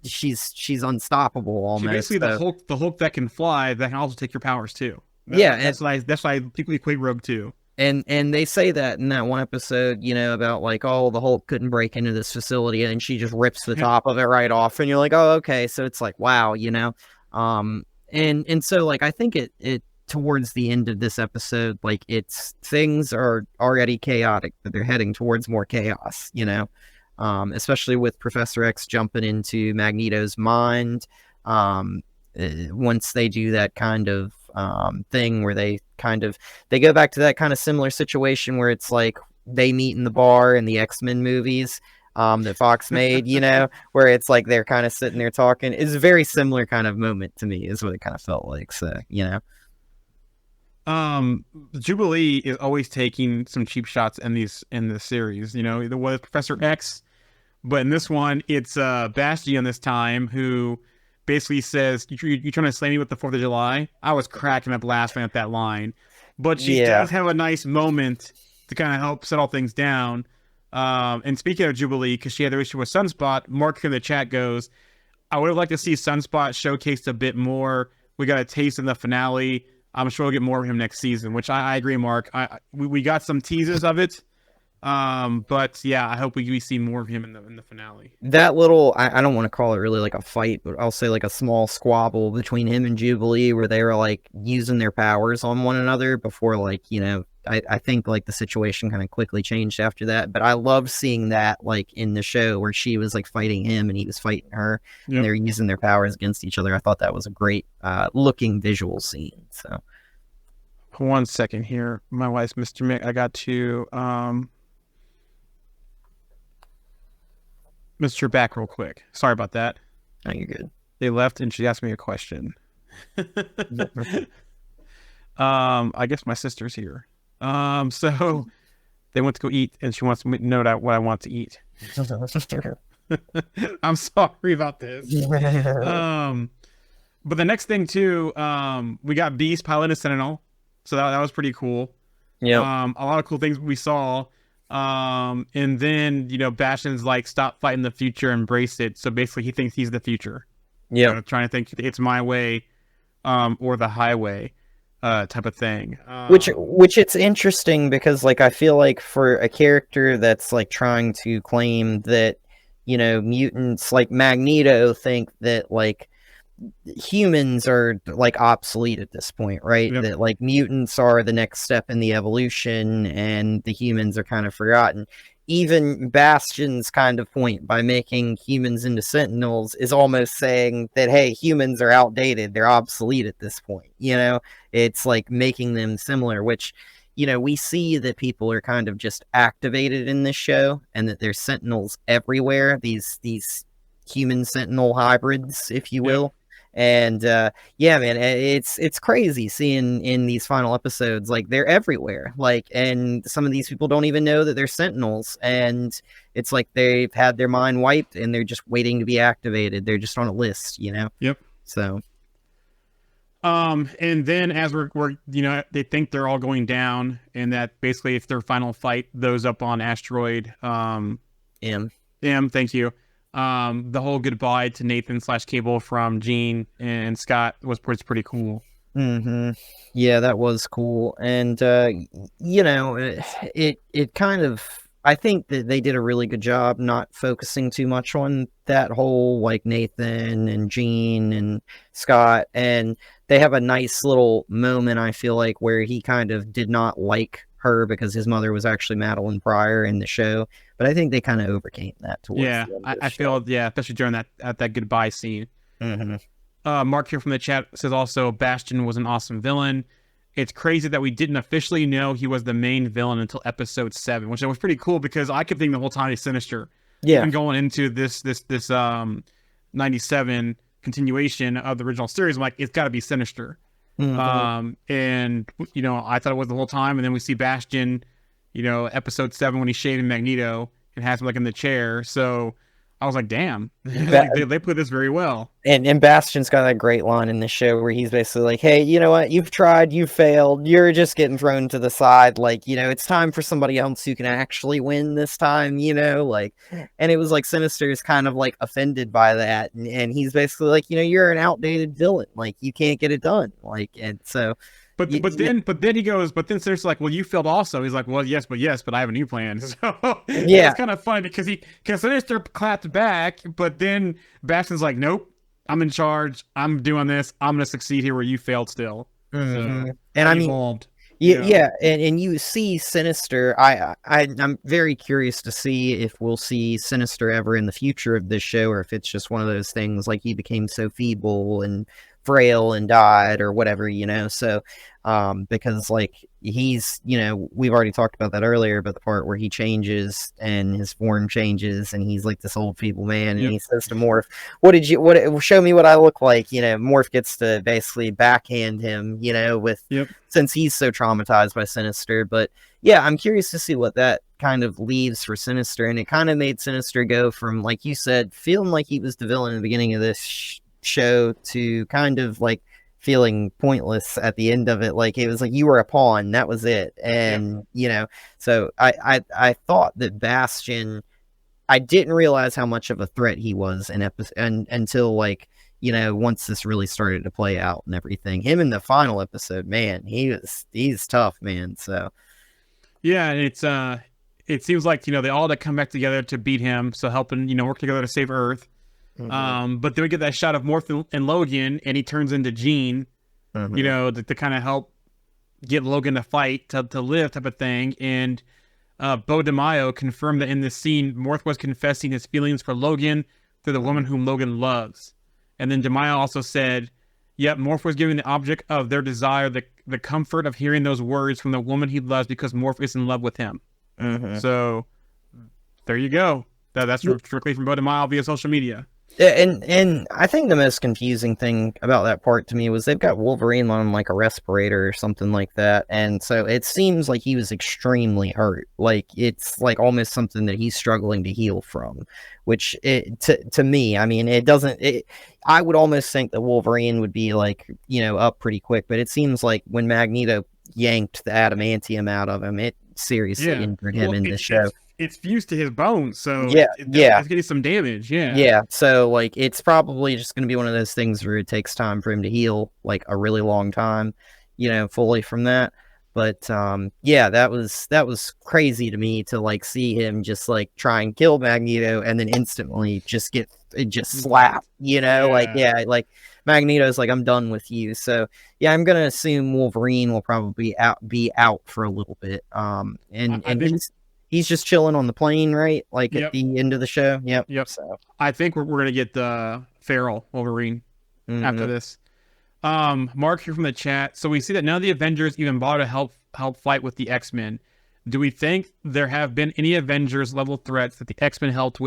she's unstoppable almost. She's basically the Hulk that can fly, that can also take your powers too. That's why people equate Rogue too. And they say that in that one episode, you know, about like, oh, the Hulk couldn't break into this facility, and she just rips the top of it right off, and you're like, oh, okay. So it's like, wow, you know, and so like I think it towards the end of this episode, like things are already chaotic, but they're heading towards more chaos, you know. Especially with Professor X jumping into Magneto's mind. Once they do that kind of thing where they go back to that kind of similar situation where it's like they meet in the bar in the X-Men movies that Fox made, you know, where it's like they're kind of sitting there talking. It's a very similar kind of moment to me, is what it kind of felt like. So, you know. Jubilee is always taking some cheap shots in the series, you know, either with Professor X. But in this one, it's Bastion this time, who basically says, you trying to slay me with the 4th of July? I was cracking up laughing at that line. But she does have a nice moment to kind of help settle things down. And speaking of Jubilee, because she had the issue with Sunspot, Mark in the chat goes, I would have liked to see Sunspot showcased a bit more. We got a taste in the finale. I'm sure we'll get more of him next season, which I agree, Mark. We got some teasers of it. But yeah, I hope we see more of him in the finale. That little, I don't want to call it really like a fight, but I'll say like a small squabble between him and Jubilee where they were like using their powers on one another before, like, you know, I think like the situation kind of quickly changed after that. But I love seeing that like in the show where she was like fighting him and he was fighting her, and they're using their powers against each other. I thought that was a great looking visual scene. So 1 second here, my wife's Mr. Mick. I got to Mr. Back real quick. Sorry about that. Oh, you're good. They left and she asked me a question. I guess my sister's here. So they went to go eat and she wants me to know what I want to eat. I'm sorry about this. But the next thing too, we got Beast piloting a Sentinel. So that was pretty cool. Yeah. A lot of cool things we saw. And then, you know, Bastion's like, stop fighting the future, embrace it. So basically he thinks he's the future. Yeah. You know, trying to think it's my way, or the highway, type of thing. Which it's interesting because like, I feel like for a character that's like trying to claim that, you know, mutants like Magneto think that like humans are like obsolete at this point, right? Yep. That like mutants are the next step in the evolution and the humans are kind of forgotten. Even Bastion's kind of point by making humans into Sentinels is almost saying that, hey, humans are outdated, they're obsolete at this point, you know. It's like making them similar, which, you know, we see that people are kind of just activated in this show and that there's Sentinels everywhere, these human Sentinel hybrids, if you will. And yeah, man, it's crazy seeing in these final episodes, like they're everywhere, like, and some of these people don't even know that they're Sentinels, and it's like they've had their mind wiped and they're just waiting to be activated. They're just on a list, you know. Yep. So and then as we're you know, they think they're all going down, and that basically it's their final fight, those up on asteroid M, thank you. The whole goodbye to Nathan / Cable from Gene and Scott was pretty cool. Yeah, that was cool. And you know, it kind of, I think that they did a really good job not focusing too much on that whole like Nathan and Gene and Scott, and they have a nice little moment, I feel like, where he kind of did not like her because his mother was actually Madeline Pryor in the show, but I think they kind of overcame that towards Yeah, the end of the I show. feel, yeah, especially during that goodbye scene. Mm-hmm. Mark here from the chat says also Bastion was an awesome villain. It's crazy that we didn't officially know he was the main villain until episode 7, which was pretty cool because I kept thinking the whole time he's Sinister. Yeah. Even going into this 97 continuation of the original series, I'm like, it's got to be Sinister. Mhm. And you know, I thought it was the whole time, and then we see Bastion, you know, episode 7 when he's shaving Magneto and has him like in the chair. So I was like, damn, like they put this very well. And Bastion's got that great line in the show where he's basically like, hey, you know what? You've tried, you failed, you're just getting thrown to the side. Like, you know, it's time for somebody else who can actually win this time, you know? Like, and it was like Sinister's kind of like offended by that. And he's basically like, you know, you're an outdated villain. Like, you can't get it done. Like, and so. But then he goes, but then Sinister's like, well, you failed also. He's like, well, yes, but I have a new plan. So yeah, it's kind of funny because Sinister clapped back, but then Bastion's like, nope, I'm in charge. I'm doing this. I'm gonna succeed here where you failed still. mm-hmm. So, and I mean, evolved. yeah, and you see Sinister. I'm very curious to see if we'll see Sinister ever in the future of this show, or if it's just one of those things like he became so feeble and frail and died or whatever, you know. So because like he's, you know, we've already talked about that earlier, but the part where he changes and his form changes and he's like this old feeble man, and he says to Morph, what show me what I look like, you know. Morph gets to basically backhand him, you know, with since he's so traumatized by Sinister. But yeah, I'm curious to see what that kind of leaves for Sinister, and it kind of made Sinister go from, like you said, feeling like he was the villain in the beginning of this show to kind of like feeling pointless at the end of it. Like it was like you were a pawn, that was it. And you know, so I thought that Bastion, I didn't realize how much of a threat he was in until like, you know, once this really started to play out and everything. Him in the final episode, man, he's tough, man. So yeah, and it's it seems like, you know, they all to come back together to beat him, so helping, you know, work together to save Earth. But then we get that shot of Morph and Logan, and he turns into Gene, you know, to kind of help get Logan to fight, to live, type of thing. And Bo DeMaio confirmed that in this scene, Morph was confessing his feelings for Logan to the woman whom Logan loves. And then DeMaio also said, yep, Morph was giving the object of their desire the comfort of hearing those words from the woman he loves because Morph is in love with him. So there you go. That's strictly from Bo DeMaio via social media. And I think the most confusing thing about that part to me was they've got Wolverine on like a respirator or something like that, and so it seems like he was extremely hurt. Like it's like almost something that he's struggling to heal from, which to me, I mean, it doesn't. I would almost think that Wolverine would be like, you know, up pretty quick, but it seems like when Magneto yanked the adamantium out of him, it seriously injured him in the show. It's fused to his bones, so it's getting some damage. So like it's probably just going to be one of those things where it takes time for him to heal, like a really long time, you know, fully from that. But yeah, that was crazy to me to like see him just like try and kill Magneto and then instantly just slap, you know, like Magneto's like, I'm done with you. So yeah, I'm gonna assume Wolverine will probably be out for a little bit. And he's just chilling on the plane, right? Like at the end of the show. Yep. So I think we're gonna get the feral Wolverine after this. Mark here from the chat. So we see that none of the Avengers even bother to help fight with the X-Men. Do we think there have been any Avengers level threats that the X-Men helped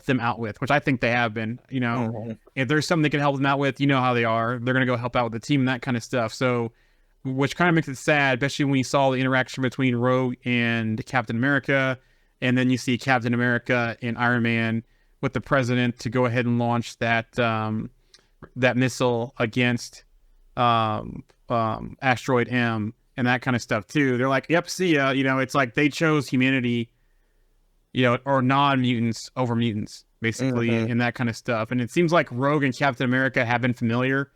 them out with? Which I think they have been. You know, if there's something they can help them out with, you know how they are. They're gonna go help out with the team and that kind of stuff. So, which kind of makes it sad, especially when you saw the interaction between Rogue and Captain America, and then you see Captain America and Iron Man with the president to go ahead and launch that missile against Asteroid M and that kind of stuff too. They're like, yep, see ya. You know, it's like they chose humanity, you know, or non-mutants over mutants. basically, and that kind of stuff. And it seems like Rogue and Captain America have been familiar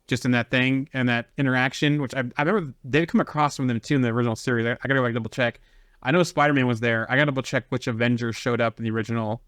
just in that thing and that interaction, which I remember they'd come across from them too in the original series. I gotta double check. I know Spider-Man was there. I gotta double check which Avengers showed up in the original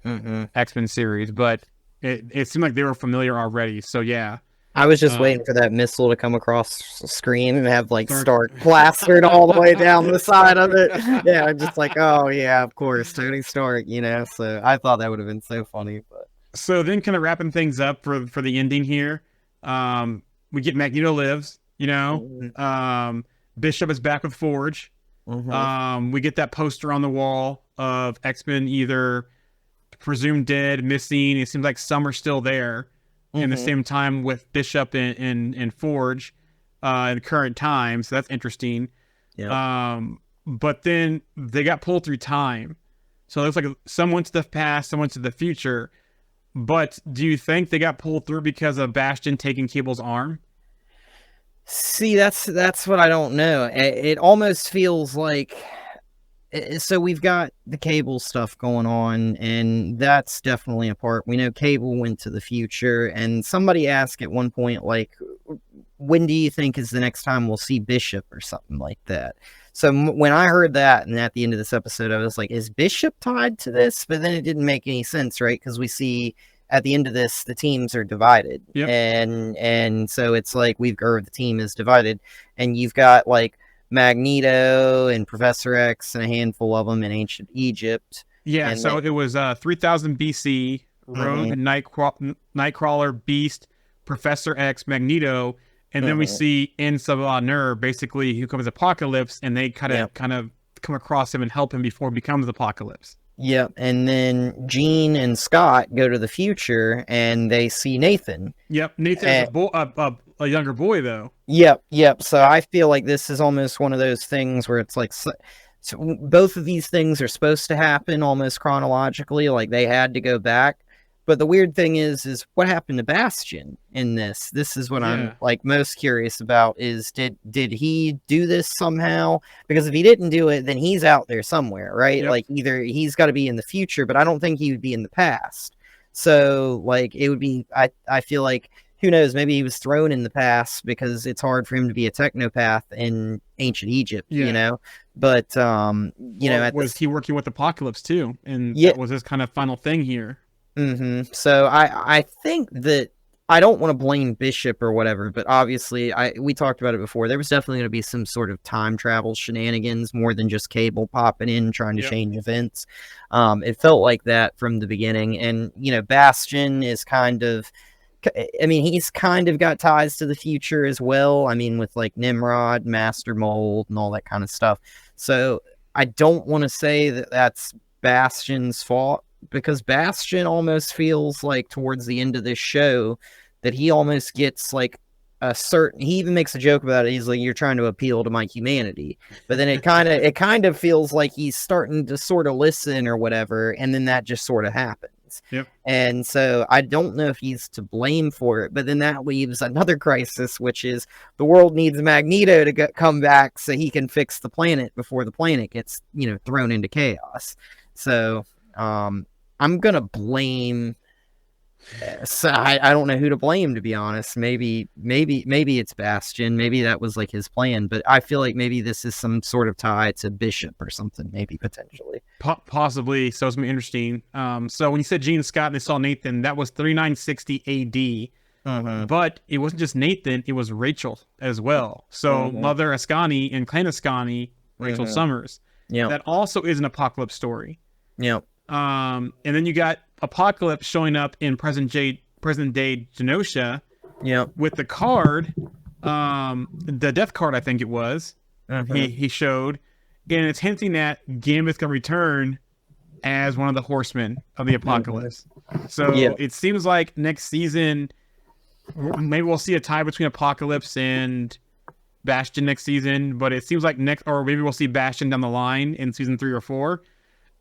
X-Men series, but it seemed like they were familiar already. So yeah. I was just waiting for that missile to come across the screen and have like Stark plastered all the way down the side of it. Yeah, I'm just like, oh yeah, of course, Tony Stark, you know. So I thought that would have been so funny. But so then, kind of wrapping things up for the ending here, we get Magneto lives. You know, Bishop is back with Forge. We get that poster on the wall of X-Men either presumed dead, missing. It seems like some are still there. In the same time with Bishop and Forge in current time, so that's interesting. But then they got pulled through time, so it looks like some went to the past, some went to the future. But do you think they got pulled through because of Bastion taking Cable's arm? See, that's what I don't know. It almost feels like, so we've got the Cable stuff going on, and that's definitely a part. We know Cable went to the future, and somebody asked at one point, like, when do you think is the next time we'll see Bishop or something like that? So when I heard that, and at the end of this episode, I was like, is Bishop tied to this? But then it didn't make any sense, right? Because we see at the end of this, the teams are divided. And so it's like the team is divided, and you've got like Magneto and Professor X and a handful of them in ancient Egypt. Yeah, and so it was 3000 BC, Rogue, Nightcrawler, Beast, Professor X, Magneto, and then we see in Savanur, basically, who comes Apocalypse, and they kind of come across him and help him before he becomes Apocalypse. Yep, and then Jean and Scott go to the future, and they see Nathan. Yep, Nathan's a younger boy, though. Yep. So I feel like this is almost one of those things where it's like, so both of these things are supposed to happen almost chronologically, like they had to go back. But the weird thing is what happened to Bastion in this? This is what I'm like most curious about is did he do this somehow? Because if he didn't do it, then he's out there somewhere, right? Like either he's got to be in the future, but I don't think he would be in the past. So like it would be, I feel like, who knows, maybe he was thrown in the past because it's hard for him to be a technopath in ancient Egypt, you know? But, you know... Was he working with Apocalypse, too? And that was his kind of final thing here. So I think that... I don't want to blame Bishop or whatever, but obviously, we talked about it before. There was definitely going to be some sort of time travel shenanigans more than just Cable popping in, trying to change events. It felt like that from the beginning. And, you know, Bastion is kind of... I mean, he's kind of got ties to the future as well. I mean, with like Nimrod, Master Mold, and all that kind of stuff. So I don't want to say that that's Bastion's fault, because Bastion almost feels like towards the end of this show that he almost gets like he even makes a joke about it. He's like, you're trying to appeal to my humanity. But then it kind of feels like he's starting to sort of listen or whatever. And then that just sort of happens. And so I don't know if he's to blame for it, but then that leaves another crisis, which is the world needs Magneto to come back so he can fix the planet before the planet gets, you know, thrown into chaos. So I'm gonna blame. So I don't know who to blame, to be honest. Maybe it's Bastion. Maybe that was like his plan, but I feel like maybe this is some sort of tie to Bishop or something, maybe potentially. Possibly. So it's gonna be interesting. So when you said Jean Scott and they saw Nathan, that was 3960 AD. But it wasn't just Nathan, it was Rachel as well. So Mother Ascani and Clan Ascani, Rachel Summers. Yeah. That also is an Apocalypse story. Yeah. And then you got Apocalypse showing up in present day Genosha. With the card, the death card, I think it was. He showed, and it's hinting at Gambit can return as one of the horsemen of the Apocalypse. So it seems like next season, maybe we'll see a tie between Apocalypse and Bastion next season. But it seems like or maybe we'll see Bastion down the line in season 3 or 4.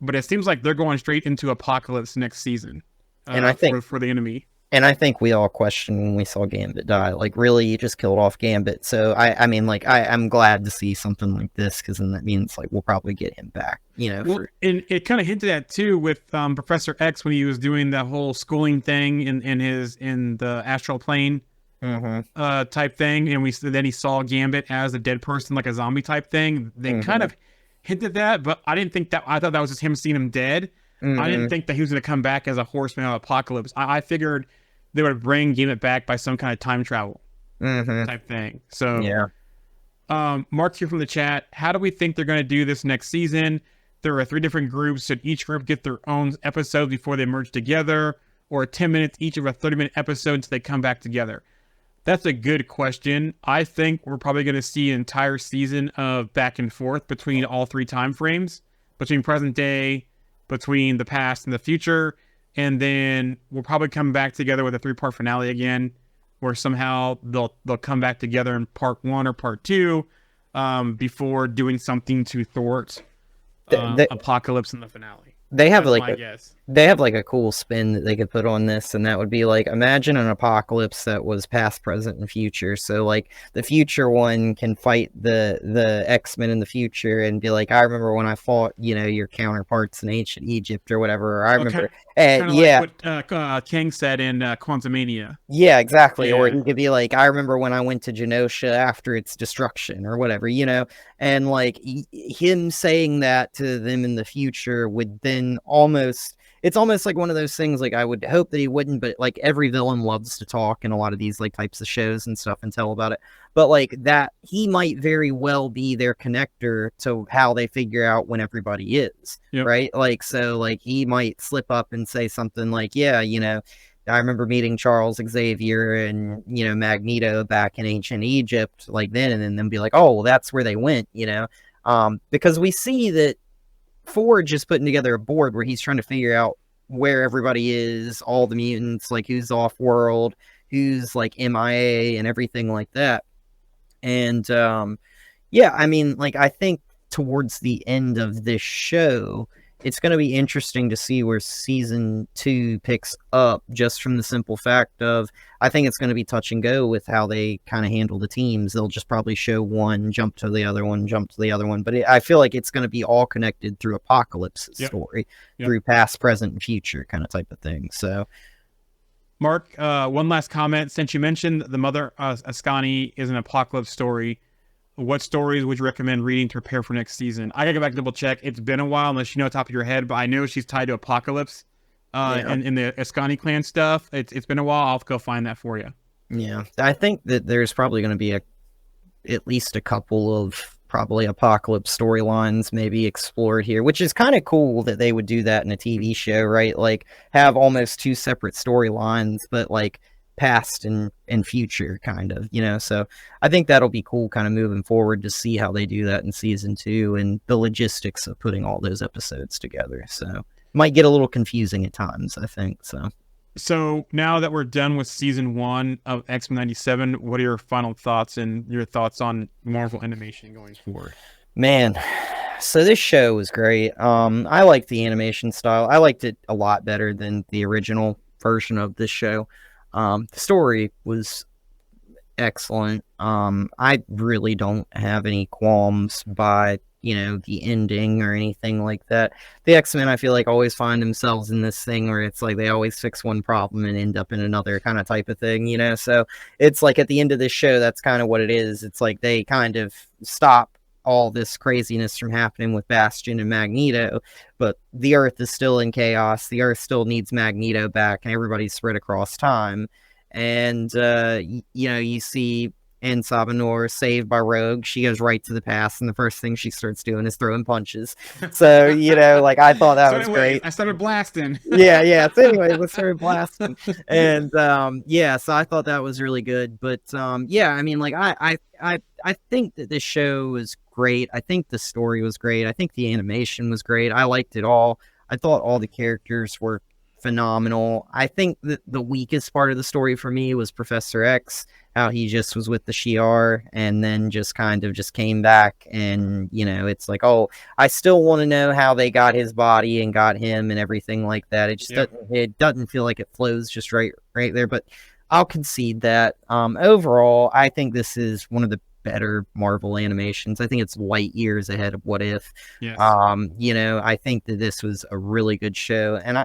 But it seems like they're going straight into Apocalypse next season, and I think for the enemy. And I think we all questioned when we saw Gambit die, like, really, you just killed off Gambit. So I mean, like, I'm glad to see something like this, because then that means like we'll probably get him back, you know. Well, and it kind of hinted at too with Professor X when he was doing that whole schooling thing in the astral plane type thing, and then he saw Gambit as a dead person, like a zombie type thing. They kind of hinted that, but I didn't think that. I thought that was just him seeing him dead. I didn't think that he was going to come back as a horseman of apocalypse. I figured they would bring Gambit back by some kind of time travel type thing. So yeah. Mark here from the chat. How do we think they're going to do this next season? There are 3 different groups. Should each group get their own episode before they merge together, or 10 minutes each of a 30-minute episode until they come back together? That's a good question. I think we're probably going to see an entire season of back and forth between all 3 time frames, between present day, between the past and the future, and then we'll probably come back together with a 3-part finale again, where somehow they'll come back together in part 1 or part 2 before doing something to thwart Apocalypse in the finale. They have That's they have like a cool spin that they could put on this, and that would be like, imagine an apocalypse that was past, present, and future. So like the future one can fight the X-Men in the future and be like, I remember when I fought, you know, your counterparts in ancient Egypt or whatever. Or I remember, like what King said in Quantumania. Yeah, exactly. Or he could be like, I remember when I went to Genosha after its destruction or whatever, you know. And like him saying that to them in the future would then it's almost like one of those things, like I would hope that he wouldn't, but like every villain loves to talk in a lot of these like types of shows and stuff and tell about it. But like that, he might very well be their connector to how they figure out when everybody is, right? Like, so like he might slip up and say something like, yeah, you know, I remember meeting Charles Xavier and, you know, Magneto back in ancient Egypt, like then, and then be like, oh, well, that's where they went, you know? Because we see that Forge is putting together a board where he's trying to figure out where everybody is, all the mutants, like who's off world, who's like MIA and everything like that. And yeah, I mean, like I think towards the end of this show, it's going to be interesting to see where season 2 picks up, just from the simple fact of, I think it's going to be touch and go with how they kind of handle the teams. They'll just probably show one, jump to the other one, jump to the other one. But I feel like it's going to be all connected through Apocalypse's story, through past, present, and future kind of type of thing. So, Mark, one last comment. Since you mentioned the mother Ascani is an Apocalypse story, what stories would you recommend reading to prepare for next season? I gotta go back and double check. It's been a while, unless you know top of your head, but I know she's tied to Apocalypse and in the Ascani clan stuff. It's been a while. I'll go find that for you. Yeah, I think that there's probably going to be at least a couple of probably Apocalypse storylines maybe explored here, which is kind of cool that they would do that in a TV show, right? Like have almost 2 separate storylines, but like past and future kind of, you know. So I think that'll be cool kind of moving forward to see how they do that in season 2 and the logistics of putting all those episodes together. So might get a little confusing at times, I think. So now that we're done with season 1 of X-Men 97, what are your final thoughts and your thoughts on Marvel animation going forward? Man, so this show was great. I liked the animation style. I liked it a lot better than the original version of this show. The story was excellent. I really don't have any qualms by, you know, the ending or anything like that. The X-Men, I feel like, always find themselves in this thing where it's like they always fix one problem and end up in another kind of type of thing, you know? So it's like at the end of this show, that's kind of what it is. It's like they kind of stop all this craziness from happening with Bastion and Magneto, but the Earth is still in chaos. The Earth still needs Magneto back, and everybody's spread across time. And, you know, you see Anne Sabanor saved by Rogue. She goes right to the past, and the first thing she starts doing is throwing punches. So, you know, like, I thought that was great. I started blasting. yeah. So anyway, we started blasting. And, yeah, so I thought that was really good. But, yeah, I mean, like, I think that this show was great. I think the story was great. I think the animation was great. I liked it all. I thought all the characters were phenomenal. I think that the weakest part of the story for me was Professor X, how he just was with the Shi'ar and then just kind of just came back, and it's like, oh, I still want to know how they got his body and got him and everything like that. It just doesn't feel like it flows just right there, but I'll concede that. Overall, I think this is one of the better Marvel animations. I think it's light years ahead of What If. Yes. I think that this was a really good show, and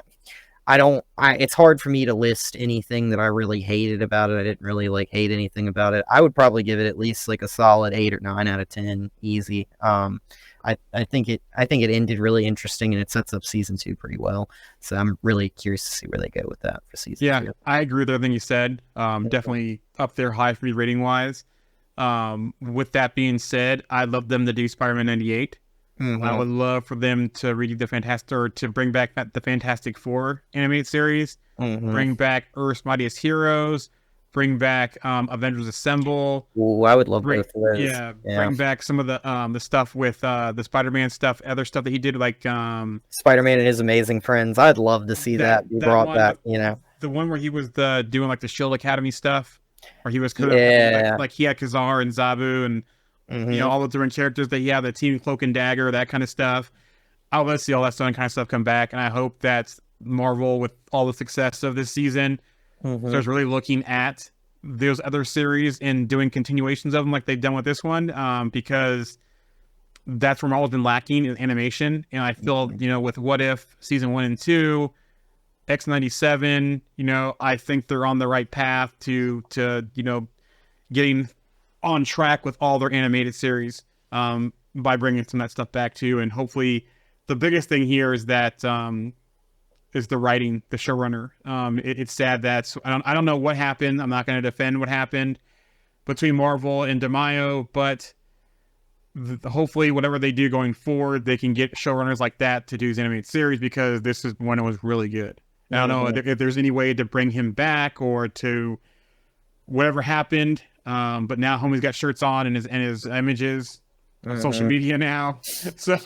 it's hard for me to list anything that I really hated about it. I didn't really hate anything about it. I would probably give it at least a solid 8 or 9 out of 10, easy. I think it ended really interesting, and it sets up season 2 pretty well. So I'm really curious to see where they go with that for season 2. Yeah, I agree with everything you said. Definitely up there high for me rating wise. With that being said, I'd love them to do Spider-Man 98. Mm-hmm. I would love for them to redo to bring back the Fantastic Four animated series, bring back Earth's Mightiest Heroes, bring back Avengers Assemble. Ooh, I would love both of those. Yeah, bring back some of the stuff with the Spider-Man stuff, other stuff that he did, like Spider-Man and His Amazing Friends. I'd love to see that be brought back. The one where he was doing the Shield Academy stuff, where he was he had Kazar and Zabu and all the different characters that he had, the Team Cloak and Dagger, that kind of stuff. I'll let see all that kind of stuff come back, and I hope that Marvel, with all the success of this season, starts really looking at those other series and doing continuations of them like they've done with this one, because that's where Marvel's been lacking in animation. And I feel, with What If season 1 and 2, X-97, I think they're on the right path to getting on track with all their animated series, by bringing some of that stuff back too. And hopefully the biggest thing here is that is the writing, the showrunner. It's sad that I don't know what happened. I'm not going to defend what happened between Marvel and DeMaio, but hopefully whatever they do going forward, they can get showrunners like that to do his animated series, because this is when it was really good. I don't know if there's any way to bring him back or to whatever happened. But now homie's got shirts on and his images on social media now. So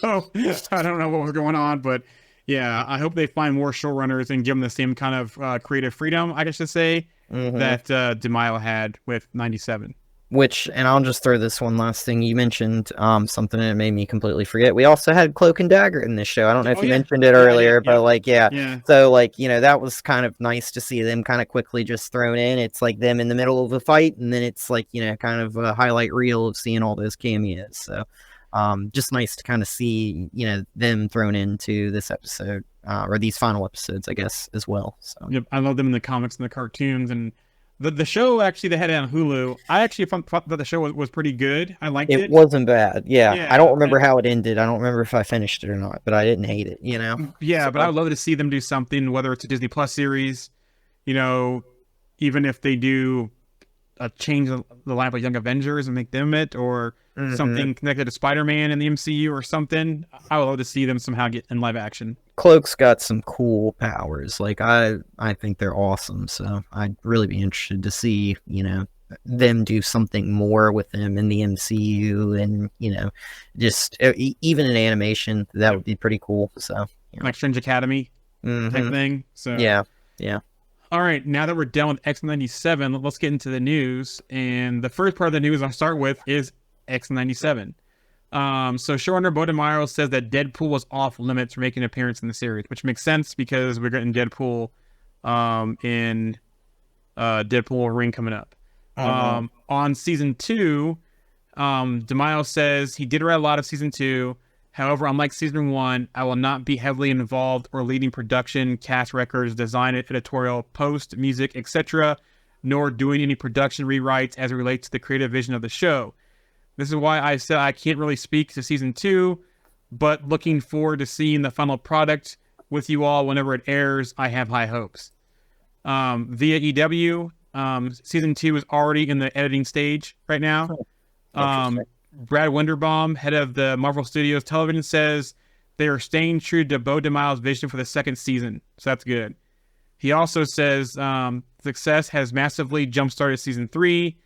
I don't know what was going on, but yeah, I hope they find more showrunners and give them the same kind of creative freedom, I guess to say, that DeMaio had with 97. And I'll just throw this one last thing. You mentioned something that made me completely forget. We also had Cloak and Dagger in this show. I don't know if you mentioned it earlier, but So that was kind of nice to see them kind of quickly just thrown in. It's like them in the middle of a fight, and then it's kind of a highlight reel of seeing all those cameos. So just nice to kind of see, them thrown into this episode, or these final episodes, I guess, as well. So yep, I love them in the comics and the cartoons, and the show actually they had it on Hulu. I actually thought that the show was pretty good. I liked it. It wasn't bad. Yeah. I don't remember how it ended. I don't remember if I finished it or not, but I didn't hate it, Yeah, but I would love to see them do something, whether it's a Disney Plus series, even if they do a change the lineup of Young Avengers and make them it, or something connected to Spider-Man in the MCU or something. I would love to see them somehow get in live action. Cloak's got some cool powers. I think they're awesome. So I'd really be interested to see, them do something more with them in the MCU, and, just even in animation, that would be pretty cool. So like Strange Academy type thing. So yeah. All right, now that we're done with X-97, let's get into the news. And the first part of the news I'll start with is X-97. So showrunner Bo DeMaio says that Deadpool was off limits for making an appearance in the series, which makes sense because we're getting Deadpool in Deadpool Ring coming up. On season 2, DeMaio says he did write a lot of season 2. However, unlike season 1, I will not be heavily involved or leading production, cast records, design, editorial, post, music, etc., nor doing any production rewrites as it relates to the creative vision of the show. This is why I said I can't really speak to season 2, but looking forward to seeing the final product with you all whenever it airs. I have high hopes. Via EW, season 2 is already in the editing stage right now. Brad Winderbaum, head of the Marvel Studios television, says they are staying true to Bo DeMaio's vision for the second season, so that's good. He also says success has massively jump-started season 3.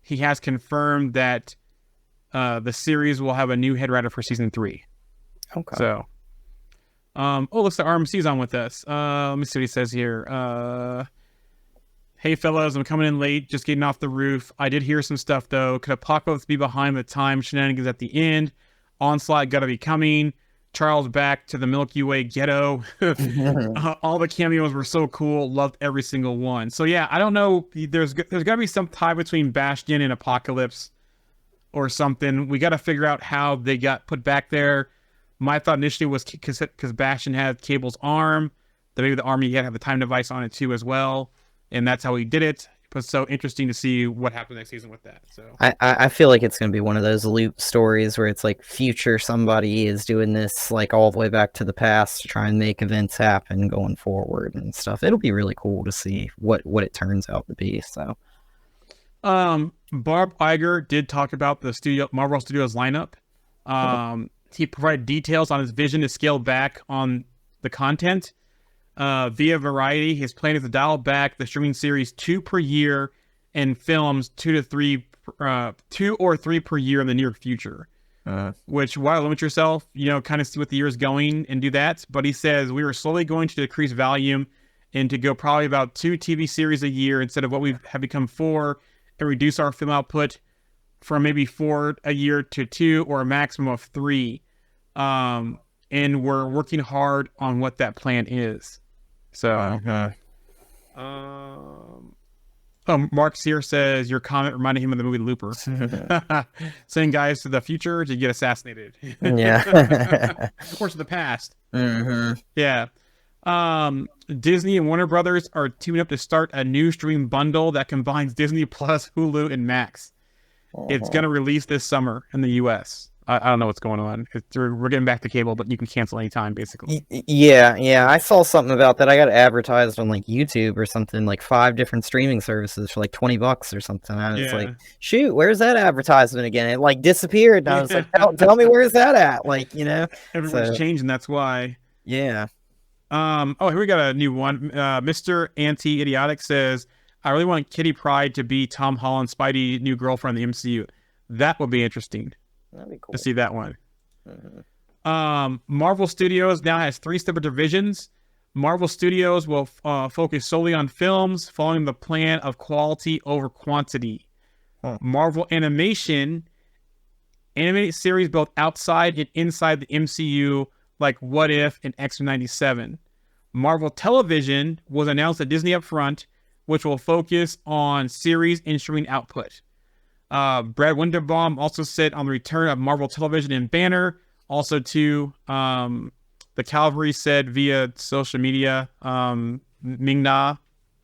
He has confirmed that the series will have a new head writer for season 3. Okay. So Looks like RMC's on with us. Let me see what he says here. Hey fellas, I'm coming in late, just getting off the roof. I did hear some stuff though. Could Apocalypse be behind the time shenanigans at the end? Onslaught gotta be coming. Charles back to the Milky Way ghetto. All the cameos were so cool. Loved every single one. So yeah, I don't know. There's got to be some tie between Bastion and Apocalypse or something. We got to figure out how they got put back there. My thought initially was because Bastion had Cable's arm, that maybe the army had the time device on it too as well, and that's how he did it. It was so interesting to see what happens next season with that. So I feel like it's going to be one of those loop stories where it's like future somebody is doing this like all the way back to the past to try and make events happen going forward and stuff. It'll be really cool to see what it turns out to be. So, Bob Iger did talk about the Marvel Studios lineup. He provided details on his vision to scale back on the content. Via Variety, his plan is to dial back the streaming series 2 per year and films 2 or 3 per year in the near future. Which, why limit yourself? Kind of see what the year is going and do that. But he says we are slowly going to decrease volume and to go probably about 2 TV series a year instead of what we have become 4, and reduce our film output from maybe 4 a year to 2 or a maximum of 3. And we're working hard on what that plan is. So, Mark Sear says your comment reminded him of the movie Looper. Saying guys to the future to get assassinated. yeah. Or to the past. Mm-hmm. Yeah. Disney and Warner Brothers are teaming up to start a new streaming bundle that combines Disney Plus, Hulu, and Max. It's going to release this summer in the U.S. I don't know what's going on. We're getting back to cable, but you can cancel anytime, basically. Yeah. I saw something about that. I got advertised on like YouTube or something, like 5 different streaming services for like $20 or something. I was like, shoot, where's that advertisement again? It like disappeared. And I was like, tell me where's that at? Like, everyone's changing. That's why. Yeah. Here we got a new one. Mr. Anti-Idiotic says, I really want Kitty Pryde to be Tom Holland's Spidey new girlfriend in the MCU. That would be interesting. That'd be cool to see that one. Marvel Studios now has 3 separate divisions. Marvel Studios will focus solely on films, following the plan of quality over quantity. Marvel Animation, animated series both outside and inside the MCU, like What If and X-Men 97. Marvel Television was announced at Disney upfront, which will focus on series and streaming output. Brad Winderbaum also said on the return of Marvel Television and Banner. Also, too, the Calvary said via social media, Ming-Na,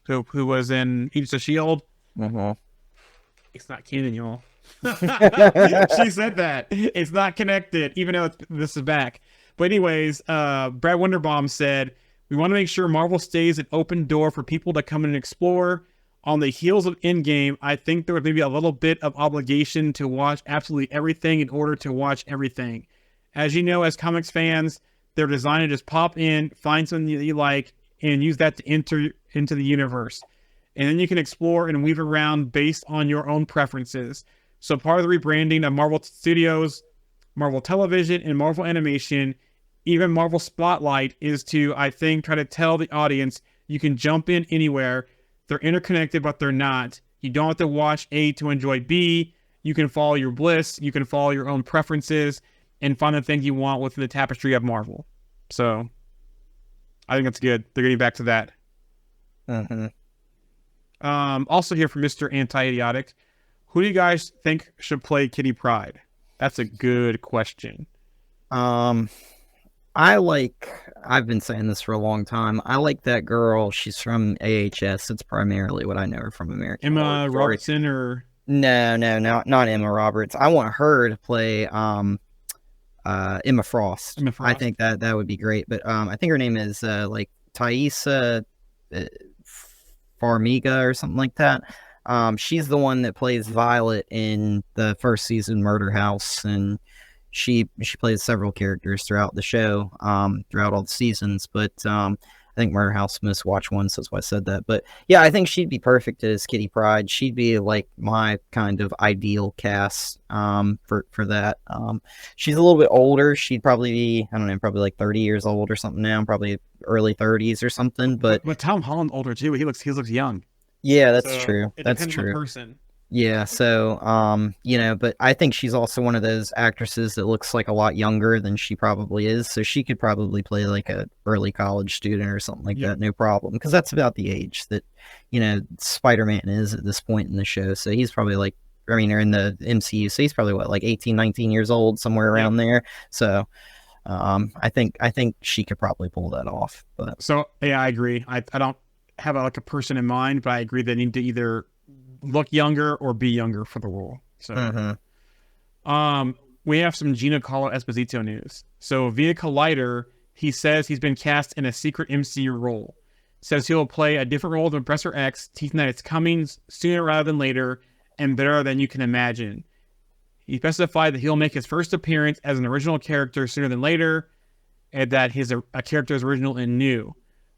who was in Agents of S.H.I.E.L.D. It's not canon, y'all. She said that. It's not connected, even though this is back. But anyways, Brad Winderbaum said, we want to make sure Marvel stays an open door for people to come in and explore. On the heels of Endgame, I think there was maybe a little bit of obligation to watch absolutely everything in order to watch everything. As you know, as comics fans, they're designed to just pop in, find something that you like, and use that to enter into the universe. And then you can explore and weave around based on your own preferences. So part of the rebranding of Marvel Studios, Marvel Television, and Marvel Animation, even Marvel Spotlight, is to, I think, try to tell the audience you can jump in anywhere. They're interconnected, but they're not. You don't have to watch A to enjoy B. You can follow your bliss. You can follow your own preferences and find the thing you want within the tapestry of Marvel. So I think that's good. They're getting back to that. Also here from Mr. Anti-Idiotic. Who do you guys think should play Kitty Pryde? That's a good question. I've been saying this for a long time. I like that girl. She's from AHS. It's primarily what I know her from American Horror Emma Story. Robertson or... No, not Emma Roberts. I want her to play Emma Frost. Emma Frost. I think that would be great. But I think her name is like Thaisa Farmiga or something like that. She's the one that plays Violet in the first season Murder House, and she plays several characters throughout the show, throughout all the seasons. But I think Murder House most watched one, so that's why I said that. But yeah, I think she'd be perfect as Kitty Pryde. She'd be like my kind of ideal cast for that. She's a little bit older. She'd probably be, I don't know, probably like 30 years old or something now, probably early 30s or something. But Tom Holland's older too. He looks young. yeah, that's So true. It That's depends on the true. person. Yeah, so you know, but I think she's also one of those actresses that looks like a lot younger than she probably is. So she could probably play like a early college student or something like Yep. that, no problem. Because that's about the age that, you know, Spider-Man is at this point in the show. So he's probably like, I mean, or in the MCU, so he's probably what, like 18, 19 years old, somewhere around there. So I think she could probably pull that off. But So yeah, I agree. I don't have like a person in mind, but I agree they need to either look younger or be younger for the role. So we have some Giancarlo Esposito news. So via Collider, he says he's been cast in a secret MCU role. Says he will play a different role than Professor X, teasing that it's coming sooner rather than later and better than you can imagine. He specified that he'll make his first appearance as an original character sooner than later, and that his a character is original and new.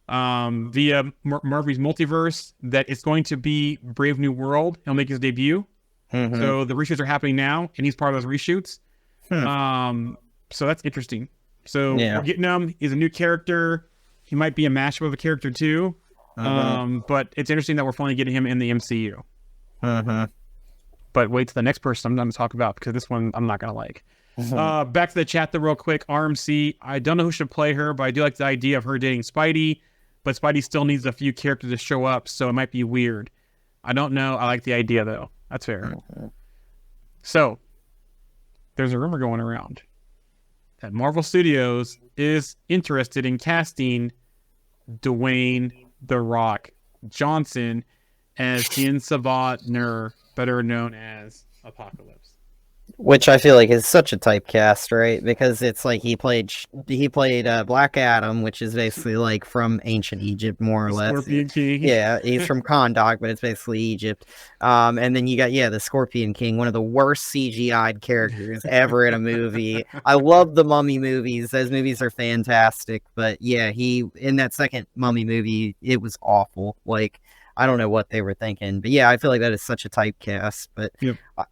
Via Marvel's multiverse, that it's going to be Brave New World. He'll make his debut. So the reshoots are happening now, and he's part of those reshoots. So that's interesting. So we're getting him. He's a new character. He might be a mashup of a character too. But it's interesting that we're finally getting him in the MCU. But wait till the next person I'm going to talk about, because this one I'm not going to like. Back to the chat though real quick. RMC, I don't know who should play her, but I do like the idea of her dating Spidey. But Spidey still needs a few characters to show up, so it might be weird. I don't know. I like the idea though. That's fair. So there's a rumor going around that Marvel Studios is interested in casting Dwayne "The Rock" Johnson as Tien Savant-Nur, better known as Apocalypse. which I feel like is such a typecast, right? Because it's like he played Black Adam, which is basically like from ancient Egypt, more or less. Scorpion King. Yeah, he's from Kahndaq, but it's basically Egypt. And then you got the Scorpion King, one of the worst CGI'd characters ever in a movie. I love the Mummy movies; those movies are fantastic. But yeah, he in that second Mummy movie, it was awful. Like, I don't know what they were thinking, but yeah, I feel like that is such a typecast. But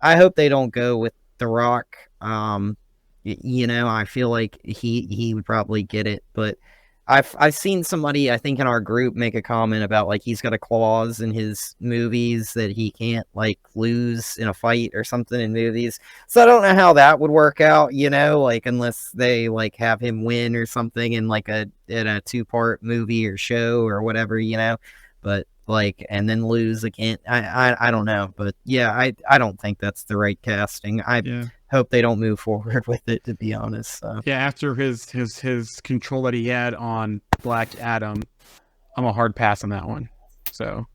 I hope they don't go with The Rock. You know, I feel like he would probably get it, but I've seen somebody, I think in our group, make a comment about like he's got a clause in his movies that he can't like lose in a fight or something in movies. So I don't know how that would work out, you know, like unless they like have him win or something in like in a 2-part movie or show or whatever, you know. But like, and then lose again. I don't know, but yeah, I don't think that's the right casting. I hope they don't move forward with it, to be honest. So. Yeah, after his control that he had on Black Adam, I'm a hard pass on that one. So,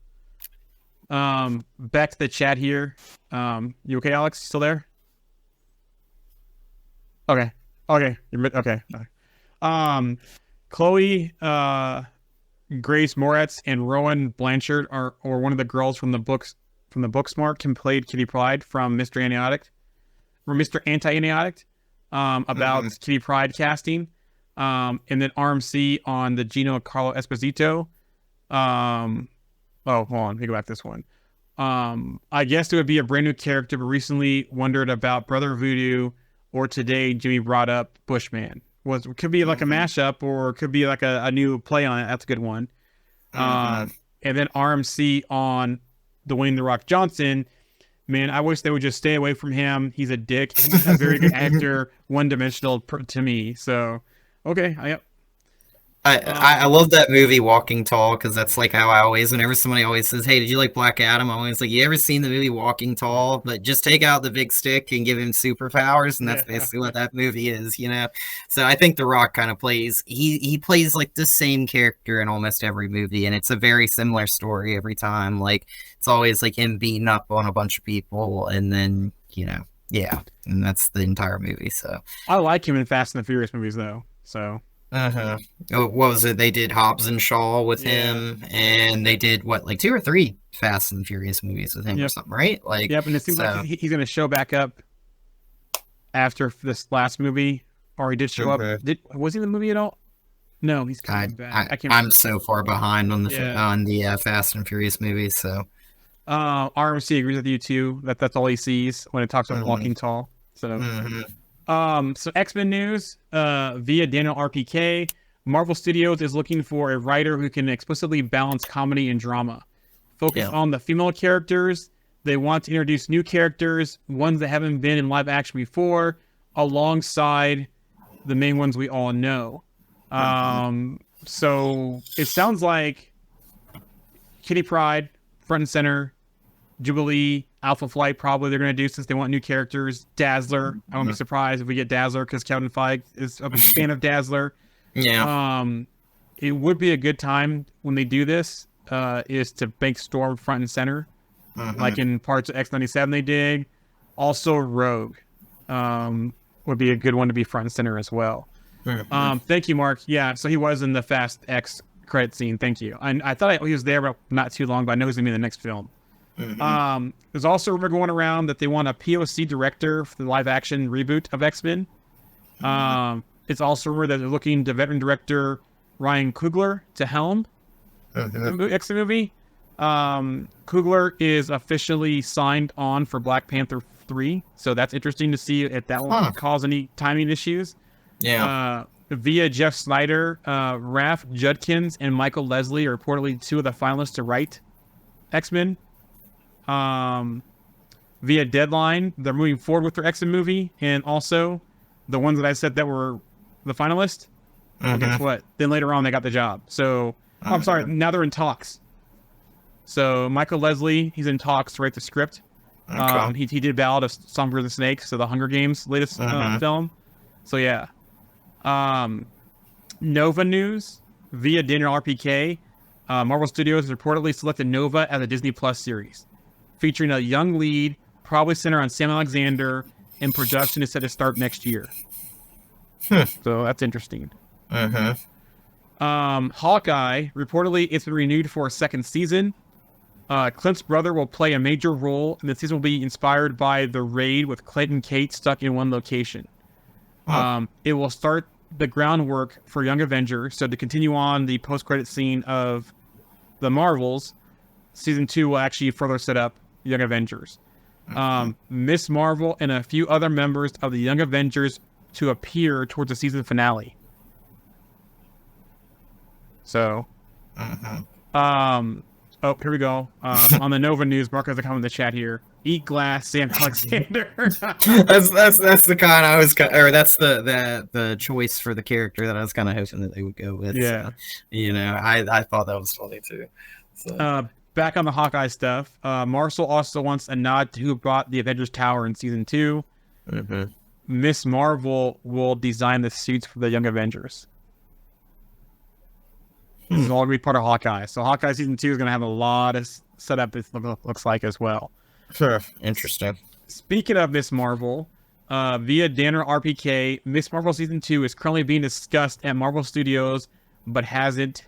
back to the chat here. You okay, Alex? You still there? Okay. Okay. Chloe, Grace Moretz and Rowan Blanchard are one of the girls from the Booksmart can played Kitty Pryde from Mr. Anti-Idiotic, about Kitty Pryde casting, and then RMC on the Giancarlo Esposito. Hold on, let me go back to this one. I guess it would be a brand new character, but recently wondered about Brother Voodoo, or today Jimmy brought up Bushman. Could be like a mashup, or could be like a new play on it. That's a good one. And then RMC on Dwayne "The Rock" Johnson. Man, I wish they would just stay away from him. He's a dick. He's a very good actor, one-dimensional to me. So, okay, I love that movie Walking Tall, because that's like how I always, whenever somebody always says, hey, did you like Black Adam? I'm always like, you ever seen the movie Walking Tall? But just take out the big stick and give him superpowers, and that's basically what that movie is, you know? So I think The Rock kind of plays, he plays like the same character in almost every movie, and it's a very similar story every time. Like, it's always like him beating up on a bunch of people, and then, you know, and that's the entire movie, so. I like him in Fast and the Furious movies, though, so. Oh, what was it? They did Hobbs and Shaw with him, and they did what, like 2 or 3 Fast and Furious movies with him or something, right? Like, and it seems like he's going to show back up after this last movie, or he did show up. Was he in the movie at all? No, he's coming back. I can't. I'm so far behind on the Yeah. on the Fast and Furious movies. So RMC agrees with you too. That's all he sees when it talks about walking tall. So, so X-Men news. Via Daniel RPK, Marvel Studios is looking for a writer who can explicitly balance comedy and drama. Focus on the female characters. They want to introduce new characters, ones that haven't been in live action before, alongside the main ones we all know. So it sounds like Kitty Pryde, front and center, Jubilee, Alpha Flight, probably they're going to do since they want new characters. Dazzler, I won't be surprised if we get Dazzler because Kevin Feige is a big fan of Dazzler. yeah, It would be a good time when they do this, is to make Storm front and center, like in parts of X-97 they did. Also Rogue would be a good one to be front and center as well. Thank you, Mark. Yeah, so he was in the Fast X credit scene. Thank you. I thought he was there, but not too long, but I know he's going to be in the next film. There's also a rumor going around that they want a POC director for the live action reboot of X-Men. It's also rumored that they're looking to veteran director Ryan Coogler to helm the X-Men movie. Coogler is officially signed on for Black Panther 3, so that's interesting to see if that won't cause any timing issues. yeah. Via Jeff Snyder, Raph Judkins and Michael Leslie are reportedly two of the finalists to write X-Men. Via Deadline, they're moving forward with their X-Men movie, and also the ones that I said that were the finalists. Well, guess what? Then later on, they got the job. So, I'm sorry. Now they're in talks. So Michael Leslie, he's in talks to write the script. He did Ballad of Songbird and the Snake, so the Hunger Games latest film. So yeah. Nova news via Daniel RPK. Marvel Studios has reportedly selected Nova as a Disney Plus series, featuring a young lead, probably centered on Sam Alexander, and production is set to start next year. So that's interesting. Hawkeye, reportedly it's been renewed for a second season. Clint's brother will play a major role, and the season will be inspired by the raid with Clint and Kate stuck in one location. It will start the groundwork for Young Avengers, so to continue on the post-credit scene of the Marvels, season 2 will actually further set up Young Avengers. Miss Marvel and a few other members of the Young Avengers to appear towards the season finale. So, oh, here we go. On the Nova news, Mark has a comment in the chat here. Eat glass, Sam Alexander. that's the kind I was, or that's the choice for the character that I was kind of hoping that they would go with. Yeah, so, you know, I thought that was funny too. So. Back on the Hawkeye stuff, Marcel also wants a nod to who brought the Avengers Tower in season 2. Miss Marvel will design the suits for the Young Avengers. This is all going to be part of Hawkeye. So Hawkeye season 2 is going to have a lot of setup, it looks like, as well. Sure. Interesting. Speaking of Miss Marvel, via Danner RPK, Miss Marvel season 2 is currently being discussed at Marvel Studios, but hasn't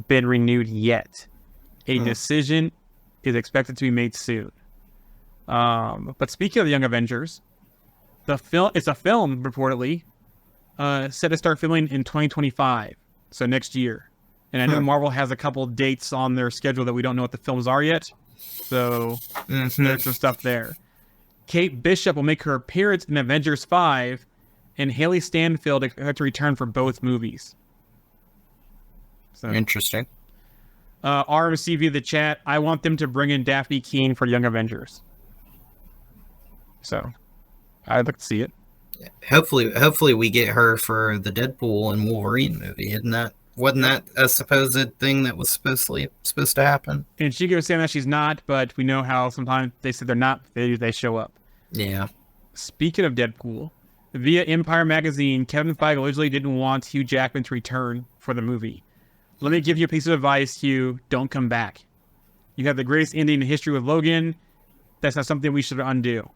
been renewed yet. A decision is expected to be made soon. But speaking of the Young Avengers, it's a film reportedly set to start filming in 2025, so next year. And I know Marvel has a couple dates on their schedule that we don't know what the films are yet. So there's some stuff there. Kate Bishop will make her appearance in Avengers 5, and Haley Stanfield expected to return for both movies. So, interesting. RMC via the chat, I want them to bring in Daphne Keane for Young Avengers. So, I'd like to see it. Hopefully we get her for the Deadpool and Wolverine movie. Wasn't that a supposed thing that was supposed to happen? And she was saying that she's not, but we know how sometimes they say they're not, they show up. Yeah. Speaking of Deadpool, via Empire Magazine, Kevin Feige originally didn't want Hugh Jackman to return for the movie. Let me give you a piece of advice, Hugh. Don't come back. You have the greatest ending in history with Logan. That's not something we should undo.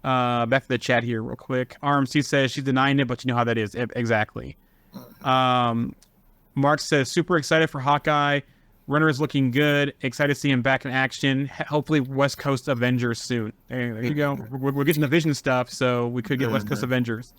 Back to the chat here real quick. RMC says she's denying it, but you know how that is. Exactly. Mark says, super excited for Hawkeye. Runner is looking good. Excited to see him back in action. Hopefully West Coast Avengers soon. There you go. We're getting the Vision stuff, so we could get West Coast Avengers.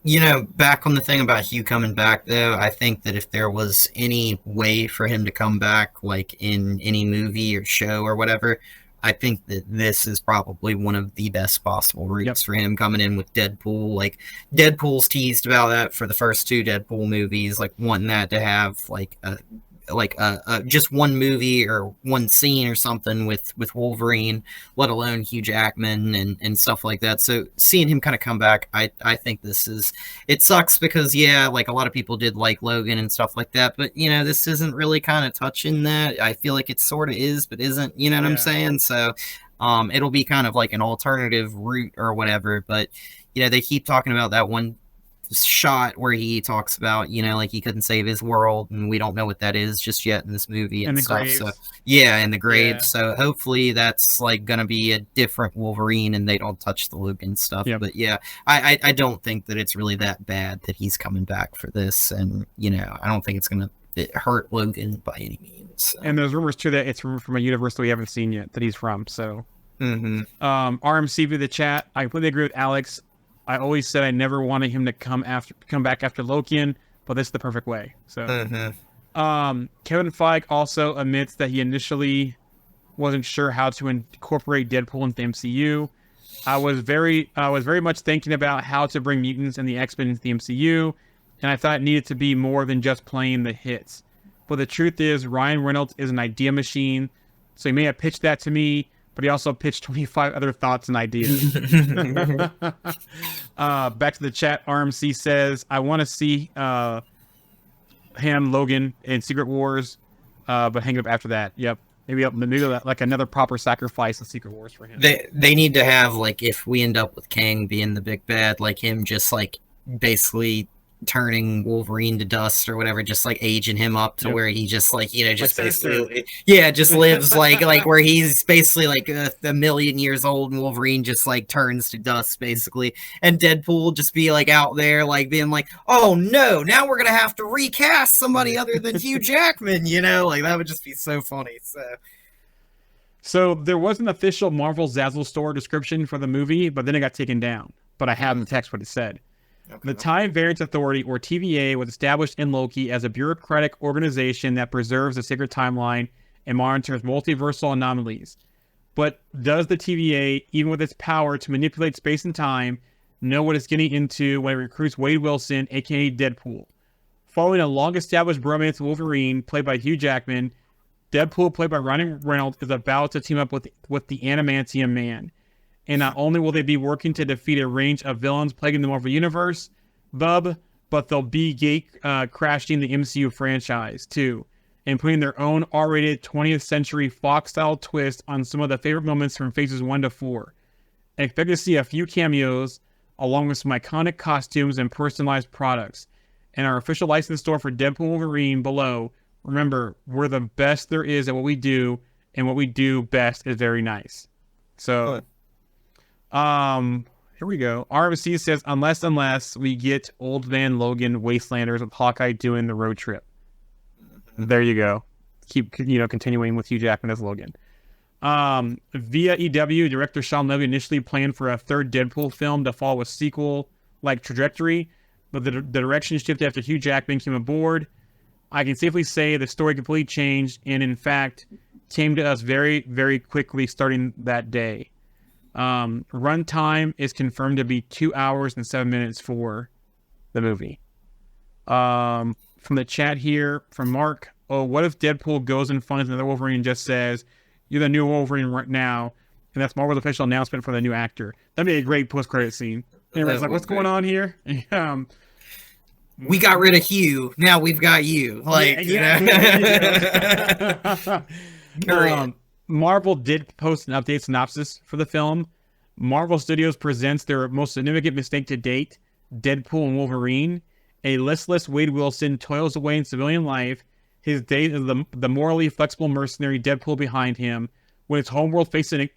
Back on the thing about Hugh coming back, though, I think that if there was any way for him to come back, like in any movie or show or whatever, I think that this is probably one of the best possible routes for him coming in with Deadpool. Like, Deadpool's teased about that for the first two Deadpool movies, like wanting that to have just one movie or one scene or something with Wolverine, let alone Hugh Jackman and stuff like that. So seeing him kind of come back, I think it sucks because like a lot of people did like Logan and stuff like that, but this isn't really kind of touching that. I feel like it sort of is, but isn't, what I'm saying? So it'll be kind of like an alternative route or whatever, but they keep talking about that one shot where he talks about like he couldn't save his world, and we don't know what that is just yet in this movie and stuff. Graves. So in the grave. So hopefully that's like gonna be a different Wolverine and they don't touch the Logan stuff. But I don't think that it's really that bad that he's coming back for this, and I don't think it's gonna hurt Logan by any means. So. And there's rumors too that it's from a universe that we haven't seen yet that he's from. So RMC via the chat, I completely agree with Alex. I always said I never wanted him to come back after Lokian, but this is the perfect way. So, Kevin Feige also admits that he initially wasn't sure how to incorporate Deadpool into the MCU. I was very much thinking about how to bring mutants and the X-Men into the MCU, and I thought it needed to be more than just playing the hits. But the truth is, Ryan Reynolds is an idea machine, so he may have pitched that to me, but he also pitched 25 other thoughts and ideas. Back to the chat, RMC says, I want to see him, Logan, in Secret Wars, but hang it up after that. Yep. Maybe like another proper sacrifice in Secret Wars for him. They need to have, like, if we end up with Kang being the big bad, like him just, like, basically turning Wolverine to dust or whatever, just like aging him up to where he just like just basically just lives like where he's basically like a million years old and Wolverine just like turns to dust basically, and Deadpool just be like out there like being like, oh no, now we're gonna have to recast somebody other than Hugh Jackman, like that would just be so funny. So there was an official Marvel Zazzle store description for the movie, but then it got taken down. But I have in the text what it said. Okay. The Time Variance Authority, or TVA, was established in Loki as a bureaucratic organization that preserves the sacred timeline and monitors multiversal anomalies. But does the TVA, even with its power to manipulate space and time, know what it's getting into when it recruits Wade Wilson, aka Deadpool? Following a long-established bromance with Wolverine, played by Hugh Jackman, Deadpool, played by Ryan Reynolds, is about to team up with the Adamantium Man. And not only will they be working to defeat a range of villains plaguing the Marvel Universe, but they'll be crashing the MCU franchise, too, and putting their own R-rated 20th century Fox-style twist on some of the favorite moments from Phases 1 to 4. Expect to see a few cameos, along with some iconic costumes and personalized products. And our official license store for Deadpool and Wolverine below. Remember, we're the best there is at what we do, and what we do best is very nice. So... here we go. RMC says, unless we get Old Man Logan Wastelanders with Hawkeye doing the road trip. There you go. Keep, continuing with Hugh Jackman as Logan. Via EW, director Sean Levy initially planned for a third Deadpool film to follow a sequel-like trajectory, but the direction shifted after Hugh Jackman came aboard. I can safely say the story completely changed, and in fact, came to us very, very quickly starting that day. Runtime is confirmed to be 2 hours and 7 minutes for the movie. From the chat here, from Mark, what if Deadpool goes and finds another Wolverine and just says, you're the new Wolverine right now, and that's Marvel's official announcement for the new actor? That'd be a great post-credit scene. Everybody's like, what's going on here? We got rid of Hugh, now we've got you. Marvel did post an update synopsis for the film. Marvel Studios presents their most significant mistake to date, Deadpool and Wolverine. A listless Wade Wilson toils away in civilian life, his days as the morally flexible mercenary Deadpool behind him. When his homeworld faces an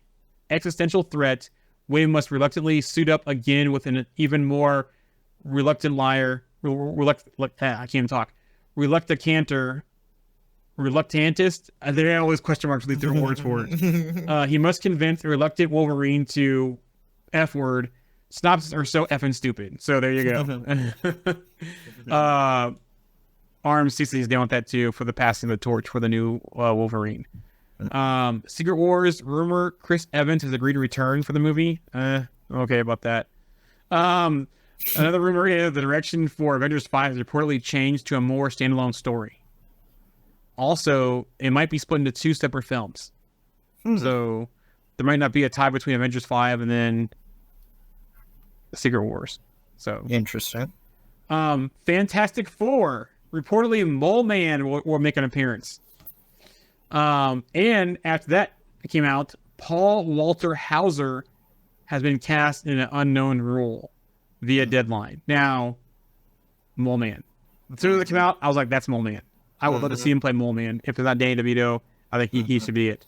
existential threat, Wade must reluctantly suit up again with an even more reluctant liar. Reluctantist. There are always question marks with their words for it. He must convince a reluctant Wolverine to F-word synopses are so effing stupid. So there you go. RMC is down with that too for the passing of the torch for the new Wolverine. Secret Wars rumor: Chris Evans has agreed to return for the movie. Okay about that. Another rumor is the direction for Avengers 5 has reportedly changed to a more standalone story. Also, it might be split into 2 separate films. So there might not be a tie between Avengers 5 and then Secret Wars. So Interesting. Fantastic Four. Reportedly, Mole Man will make an appearance. And after that came out, Paul Walter Hauser has been cast in an unknown role via Deadline. Now, Mole Man. As soon as it came out, I was like, that's Mole Man. I would love to see him play Mole Man. If it's not Danny DeVito, I think he should be it.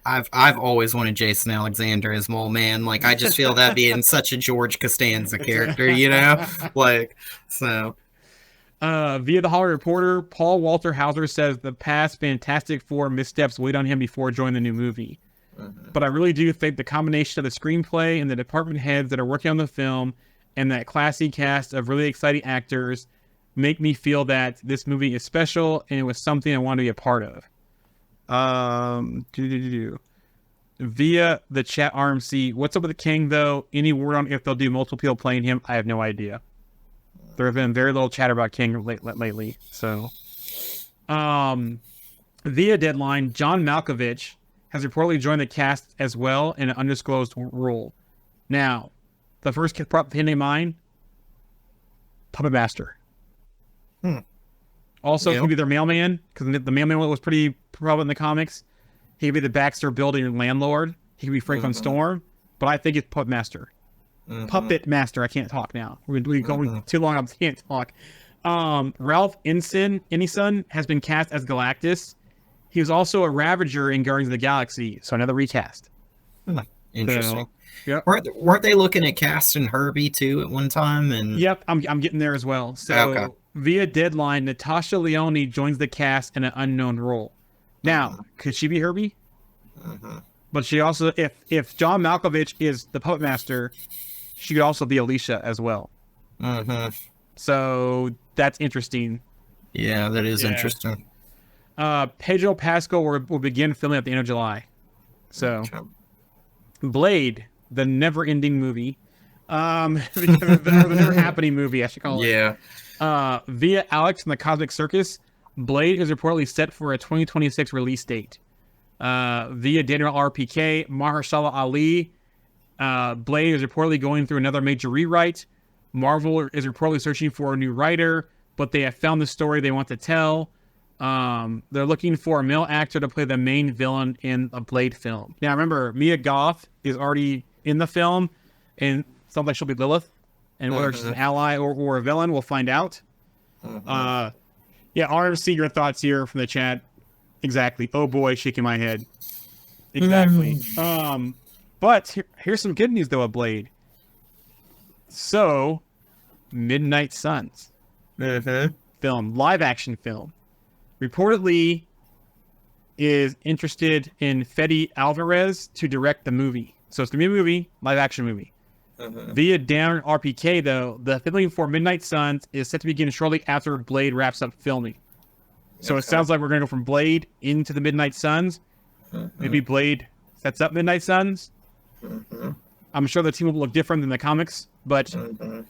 I've always wanted Jason Alexander as Mole Man. Like, I just feel that being such a George Costanza character, you know? Like, so... Via the Hollywood Reporter, Paul Walter Hauser says the past Fantastic Four missteps weighed on him before joining the new movie. But I really do think the combination of the screenplay and the department heads that are working on the film and that classy cast of really exciting actors make me feel that this movie is special and it was something I want to be a part of. Via the chat RMC, what's up with the King though? Any word on if they'll do multiple people playing him? I have no idea. There have been very little chatter about King lately. So, via Deadline, John Malkovich has reportedly joined the cast as well in an undisclosed role. Now, the first prop hitting mind, Puppet Master. Also, he could be their mailman, because the mailman was pretty prevalent in the comics. He could be the Baxter building landlord. He could be Franklin Storm, but I think it's Puppet Master. Puppet Master. I can't talk now. We're going too long. I can't talk. Ralph Ineson has been cast as Galactus. He was also a Ravager in Guardians of the Galaxy, so another recast. Interesting. Yep. Weren't they looking at casting Herbie too at one time? And yep, I'm getting there as well. So via Deadline, Natasha Lyonne joins the cast in an unknown role. Now, could she be Herbie? But she also, if John Malkovich is the Puppet Master, she could also be Alicia as well. So that's interesting. Yeah, that is interesting. Pedro Pascal will begin filming at the end of July. So, Blade, the never-ending movie, the never-happening movie, I should call it. Yeah. Via Alex and the Cosmic Circus, Blade is reportedly set for a 2026 release date. Via Daniel RPK, Mahershala Ali, Blade is reportedly going through another major rewrite. Marvel is reportedly searching for a new writer, but they have found the story they want to tell. They're looking for a male actor to play the main villain in a Blade film. Now, remember, Mia Goth is already in the film, and sounds like she'll be Lilith. And whether she's an ally or a villain, we'll find out. Yeah, RMC, your thoughts here from the chat. Exactly. Oh boy, shaking my head. Exactly. But here's some good news though of Blade. So, Midnight Suns film, live action film, reportedly is interested in Fede Alvarez to direct the movie. So it's gonna be a movie, live action movie. Via Down RPK though, the filming for Midnight Suns is set to begin shortly after Blade wraps up filming. So it sounds like we're gonna go from Blade into the Midnight Suns. Maybe Blade sets up Midnight Suns. I'm sure the team will look different than the comics, but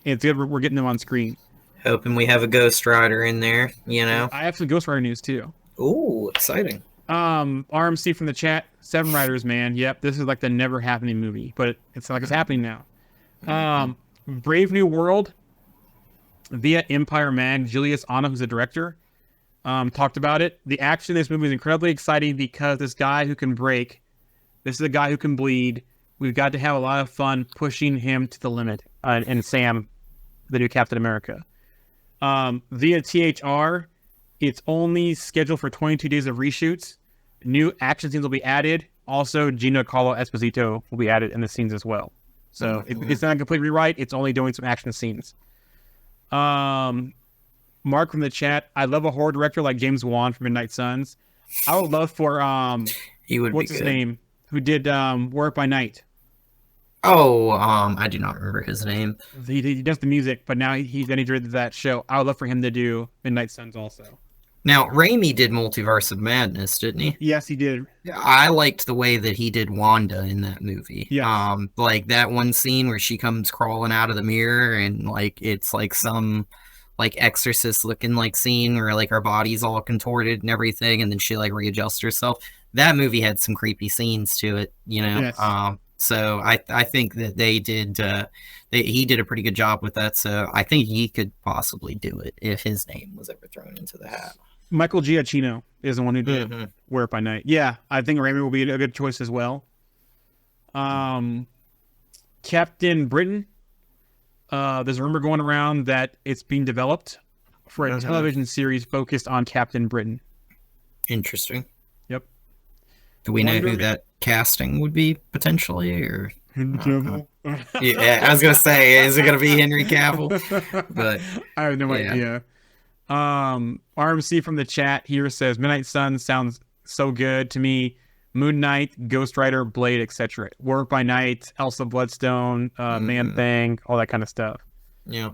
it's good we're getting them on screen. Hoping we have a Ghost Rider in there, you know. I have some Ghost Rider news too. Ooh, exciting. RMC from the chat, Seven Riders, man. Yep, this is like the never happening movie, but it's like it's happening now. Brave New World via Empire Mag, Julius Anna, who's the director, talked about it. The action in this movie is incredibly exciting because this guy who can break, this is a guy who can bleed. We've got to have a lot of fun pushing him to the limit. And Sam, the new Captain America. Via THR, it's only scheduled for 22 days of reshoots. New action scenes will be added. Also, Giancarlo Esposito will be added in the scenes as well. So it's not a complete rewrite. It's only doing some action scenes. Mark from the chat, I love a horror director like James Wan from Midnight Suns. I would love for he would what's be his good. name? Who did Work by Night? Oh, I do not remember his name. He does the music, but now he did that show. I would love for him to do Midnight Suns also. Now, Raimi did Multiverse of Madness, didn't he? Yes, he did. I liked the way that he did Wanda in that movie. Yes. Like that one scene where she comes crawling out of the mirror and like it's like some like exorcist looking like scene where like her body's all contorted and everything, and then she like readjusts herself. That movie had some creepy scenes to it, you know. Yes. So I think that he did a pretty good job with that. So I think he could possibly do it if his name was ever thrown into the hat. Michael Giacchino is the one who did Wear It by Night. Yeah, I think Raimi will be a good choice as well. Captain Britain. There's a rumor going around that it's being developed for a television series focused on Captain Britain. Interesting. Yep. Do we know who that casting would be potentially, or? Cavill. Yeah, I was gonna say, is it gonna be Henry Cavill? But I have no idea. RMC from the chat here says Midnight Sun sounds so good to me. Moon Knight, Ghost Rider, Blade, etc. Work by Night, Elsa Bloodstone, Man Thing, all that kind of stuff. Yeah.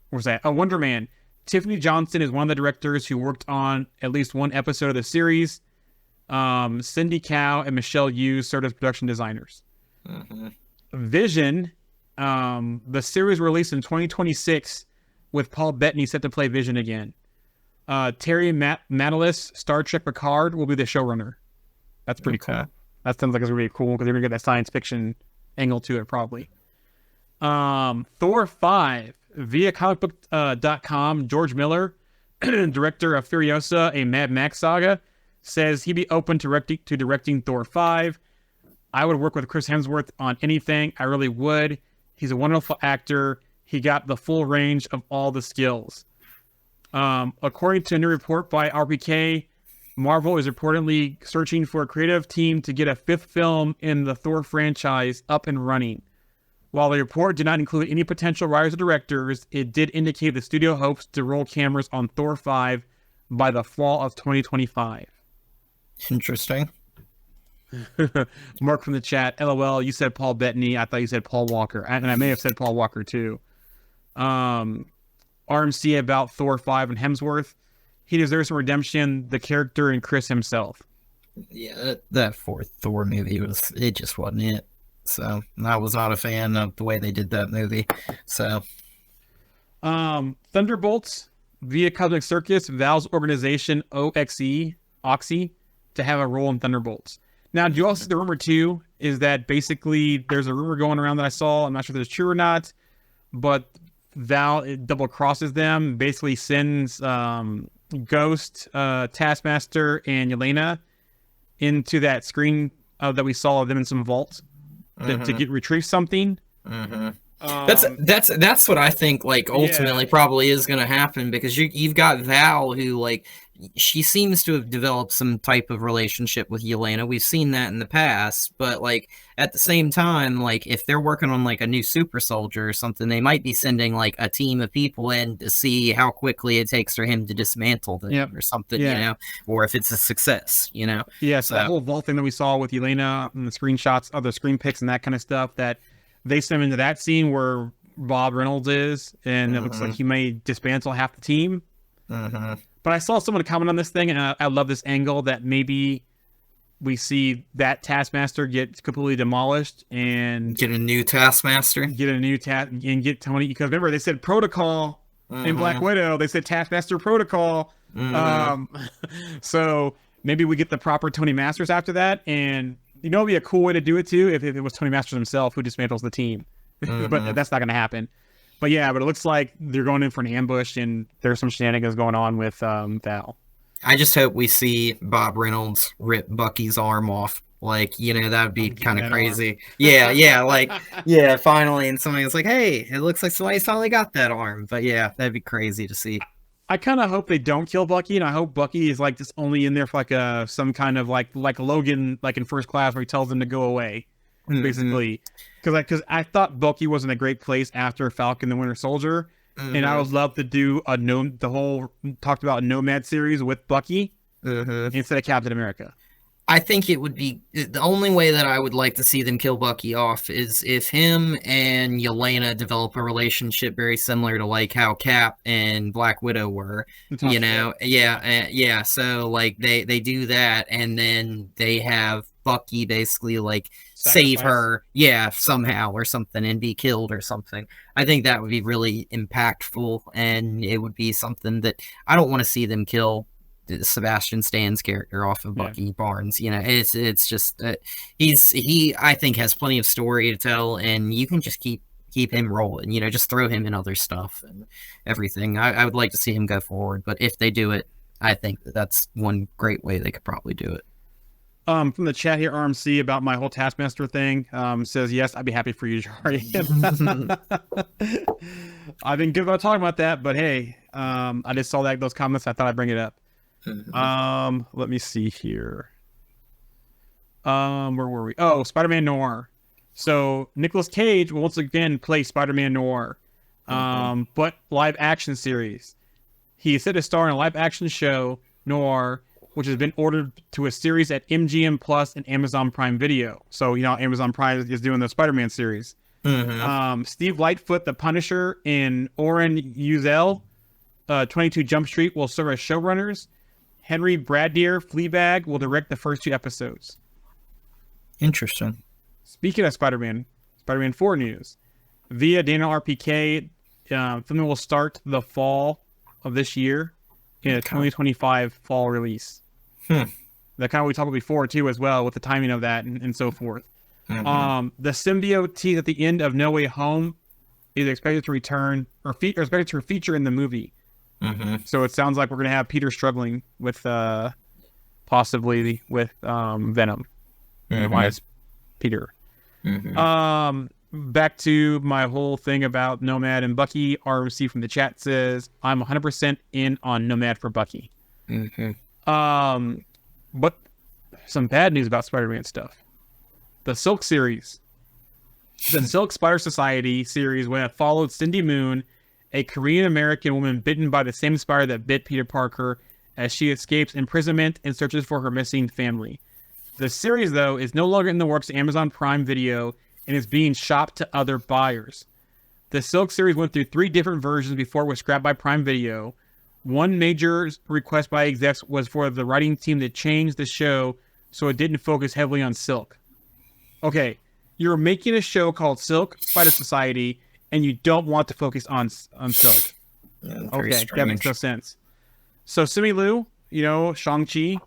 Where's that? Oh, Wonder Man. Tiffany Johnson is one of the directors who worked on at least one episode of the series. Cindy Cow and Michelle Yu served as production designers. Vision, the series released in 2026 with Paul Bettany set to play Vision again. Terry Matalis, Star Trek Picard, will be the showrunner. That's pretty cool. That sounds like it's really cool because they're going to get that science fiction angle to it probably. Thor 5, via comicbook.com, George Miller, director of Furiosa, a Mad Max saga, says he'd be open to directing Thor 5. I would work with Chris Hemsworth on anything. I really would. He's a wonderful actor. He got the full range of all the skills. According to a new report by RPK, Marvel is reportedly searching for a creative team to get a 5th film in the Thor franchise up and running. While the report did not include any potential writers or directors, it did indicate the studio hopes to roll cameras on Thor 5 by the fall of 2025. Interesting. Mark from the chat, LOL, you said Paul Bettany. I thought you said Paul Walker. And I may have said Paul Walker too. RMC about Thor 5 and Hemsworth. He deserves some redemption, the character and Chris himself. Yeah, that 4th Thor movie just wasn't it. So I was not a fan of the way they did that movie. So Thunderbolts, via Cosmic Circus, Val's organization Oxy, to have a role in Thunderbolts. Now, do you also see the rumor too? Is that basically there's a rumor going around that I saw. I'm not sure if it's true or not, but Val double crosses them, basically sends Ghost, Taskmaster, and Yelena into that screen that we saw of them in some vault to retrieve something. That's what I think. Like ultimately, probably is going to happen because you've got Val who like she seems to have developed some type of relationship with Yelena. We've seen that in the past, but like at the same time, like if they're working on like a new super soldier or something, they might be sending like a team of people in to see how quickly it takes for him to dismantle them or something, you know, or if it's a success, you know. Yeah, so that whole vault thing that we saw with Yelena and the screenshots of the screen pics and that kind of stuff, that they sent him into that scene where Bob Reynolds is, and it looks like he may dismantle half the team. But I saw someone comment on this thing, and I love this angle that maybe we see that Taskmaster get completely demolished and get a new Taskmaster, and get Tony. Because remember, they said Protocol in Black Widow. They said Taskmaster Protocol. So maybe we get the proper Tony Masters after that, and you know, it'd be a cool way to do it too if it was Tony Masters himself who dismantles the team. But that's not going to happen. But yeah, but it looks like they're going in for an ambush, and there's some shenanigans going on with Val. I just hope we see Bob Reynolds rip Bucky's arm off. Like, you know, that would be kind of crazy. Yeah, finally. And somebody's like, hey, it looks like somebody finally got that arm. But yeah, that'd be crazy to see. I kind of hope they don't kill Bucky, and I hope Bucky is like just only in there for like some kind of like Logan, like in First Class, where he tells them to go away. Basically, because I thought Bucky was in a great place after Falcon the Winter Soldier, and I would love to do talked about Nomad series with Bucky instead of Captain America. I think it would be the only way that I would like to see them kill Bucky off is if him and Yelena develop a relationship very similar to like how Cap and Black Widow were, you know? Yeah. So like they do that, and then they have Bucky basically like save her, somehow or something, and be killed or something. I think that would be really impactful, and it would be something that I don't want to see them kill Sebastian Stan's character off of Bucky Barnes. You know, it's just he I think has plenty of story to tell, and you can just keep him rolling. You know, just throw him in other stuff and everything. I would like to see him go forward, but if they do it, I think that's one great way they could probably do it. From the chat here, RMC, about my whole Taskmaster thing, says, yes, I'd be happy for you, Jarian. I've been good about talking about that, but hey, I just saw those comments. I thought I'd bring it up. Let me see here. Where were we? Oh, Spider-Man Noir. So Nicolas Cage will once again play Spider-Man Noir, but live action series. He is set to star in a live action show, Noir, which has been ordered to a series at MGM Plus and Amazon Prime Video. So, you know, Amazon Prime is doing the Spider-Man series. Steve Lightfoot, the Punisher, and Oren Uziel, 22 Jump Street, will serve as showrunners. Henry Braddeer, Fleabag, will direct the first 2 episodes. Interesting. Speaking of Spider-Man 4 news, via Daniel RPK, filming will start the fall of this year in a 2025 fall release. That kind of we talked about before too, as well, with the timing of that and so forth. The symbiote tease at the end of No Way Home is expected to return or expected to feature in the movie. So it sounds like we're gonna have Peter struggling with possibly with Venom. Why is Peter? Back to my whole thing about Nomad and Bucky. RMC from the chat says, I'm 100% in on Nomad for Bucky. But some bad news about Spider-Man stuff. The Silk series. The Silk Spider Society series, when it followed Cindy Moon, a Korean-American woman bitten by the same spider that bit Peter Parker, as she escapes imprisonment and searches for her missing family. The series, though, is no longer in the works of Amazon Prime Video and is being shopped to other buyers. The Silk series went through 3 different versions before it was scrapped by Prime Video. One major request by execs was for the writing team to change the show so it didn't focus heavily on Silk. Okay, you're making a show called Silk Spider Society, and you don't want to focus on Silk. Okay, that makes no sense. So Simu Liu, you know, Shang-Chi,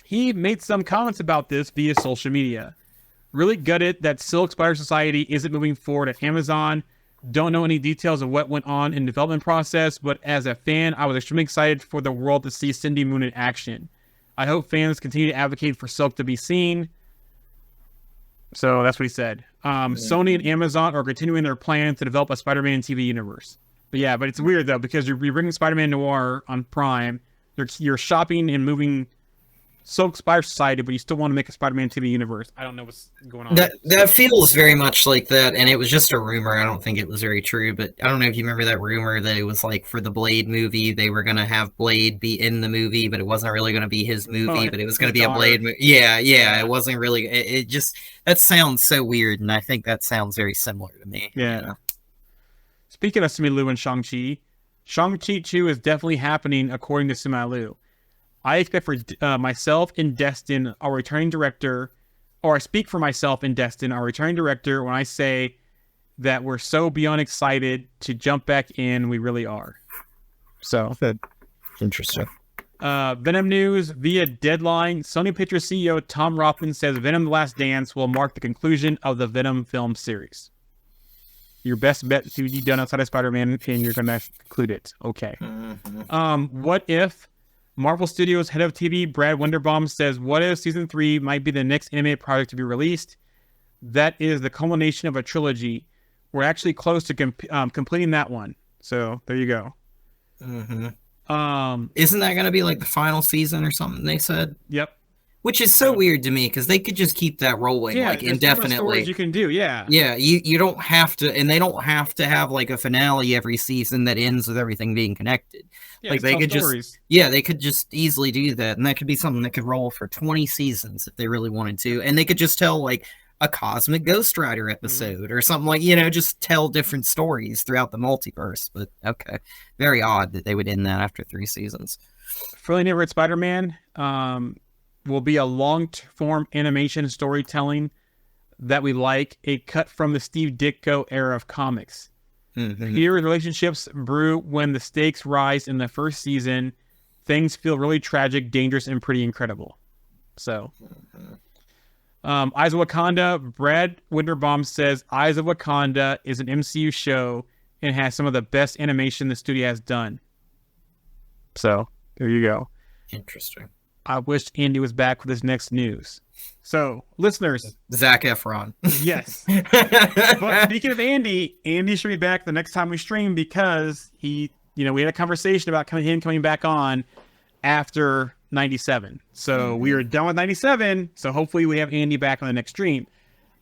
he made some comments about this via social media. Really gutted that Silk Spider Society isn't moving forward at Amazon. Don't know any details of what went on in the development process, but as a fan, I was extremely excited for the world to see Cindy Moon in action. I hope fans continue to advocate for Silk to be seen. So that's what he said. Sony and Amazon are continuing their plan to develop a Spider-Man TV universe. But yeah, but it's weird though, because you're bringing Spider-Man Noir on Prime. You're shopping and moving Silk Spider Society, but you still want to make a Spider-Man TV universe. I don't know what's going on. That feels very much like that, and it was just a rumor. I don't think it was very true, but I don't know if you remember that rumor that it was like for the Blade movie, they were going to have Blade be in the movie, but it wasn't really going to be his movie, but it was going to be a Blade movie. Yeah, it wasn't really. It just, that sounds so weird, and I think that sounds very similar to me. Yeah. You know? Speaking of Simu Liu and Shang-Chi, Shang-Chi 2 is definitely happening according to Simu Liu. I expect for myself and Destin, our returning director, or I speak for myself and Destin, our returning director, when I say that we're so beyond excited to jump back in. We really are. So, Interesting. Venom news via Deadline. Sony Pictures CEO Tom Rothman says Venom: The Last Dance will mark the conclusion of the Venom film series. Your best bet to be done outside of Spider-Man, and you're going to conclude it. Okay. What if Marvel Studios head of TV Brad Winderbaum says, what if season 3 might be the next animated project to be released? That is the culmination of a trilogy. We're actually close to completing that one. So there you go. Isn't that going to be like the final season or something they said? Yep. Which is so weird to me because they could just keep that rolling like there's indefinitely. stories you can do, yeah. Yeah, you don't have to, and they don't have to have like a finale every season that ends with everything being connected. Yeah, like they could stories. they could just easily do that, and that could be something that could roll for 20 seasons if they really wanted to, and they could just tell like a Cosmic Ghost Rider episode or something like, just tell different stories throughout the multiverse. But okay, very odd that they would end that after 3 seasons. Friendly Neighborhood Spider-Man will be a long-form animation storytelling that we like, a cut from the Steve Ditko era of comics. Here, relationships brew when the stakes rise in the first season. Things feel really tragic, dangerous, and pretty incredible. So, Eyes of Wakanda, Brad Winterbaum says Eyes of Wakanda is an MCU show and has some of the best animation the studio has done. So, there you go. Interesting. I wish Andy was back with his next news. So, listeners. Zac Efron. Yes. But speaking of Andy should be back the next time we stream because we had a conversation about him coming back on after 97. So we are done with 97. So hopefully we have Andy back on the next stream.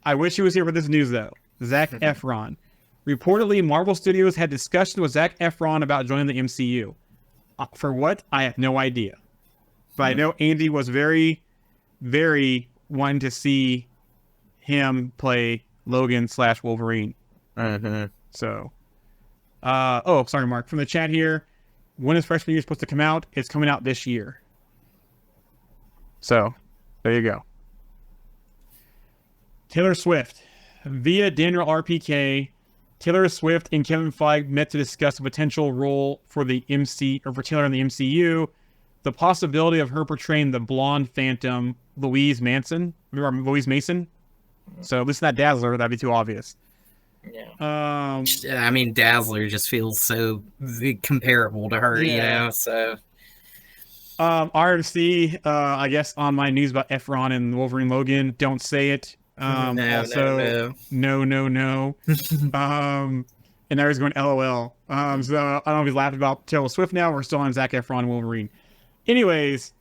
I wish he was here for this news, though. Zac Efron. Reportedly, Marvel Studios had discussion with Zac Efron about joining the MCU. For what? I have no idea. But I know Andy was very, very wanting to see him play Logan/Wolverine. So, sorry, Mark. From the chat here, when is freshman year supposed to come out? It's coming out this year. So, there you go. Taylor Swift. Via Daniel RPK, Taylor Swift and Kevin Feige met to discuss a potential role for for Taylor in the MCU. The possibility of her portraying the blonde Phantom, Louise Mason. Remember Louise Mason? So at least not Dazzler. That'd be too obvious. Yeah. I mean, Dazzler just feels so comparable to her, so. RMC, I guess on my news about Efron and Wolverine Logan, don't say it. No. And I was going LOL. So I don't know if he's laughing about Taylor Swift now or still on Zac Efron and Wolverine. Anyways,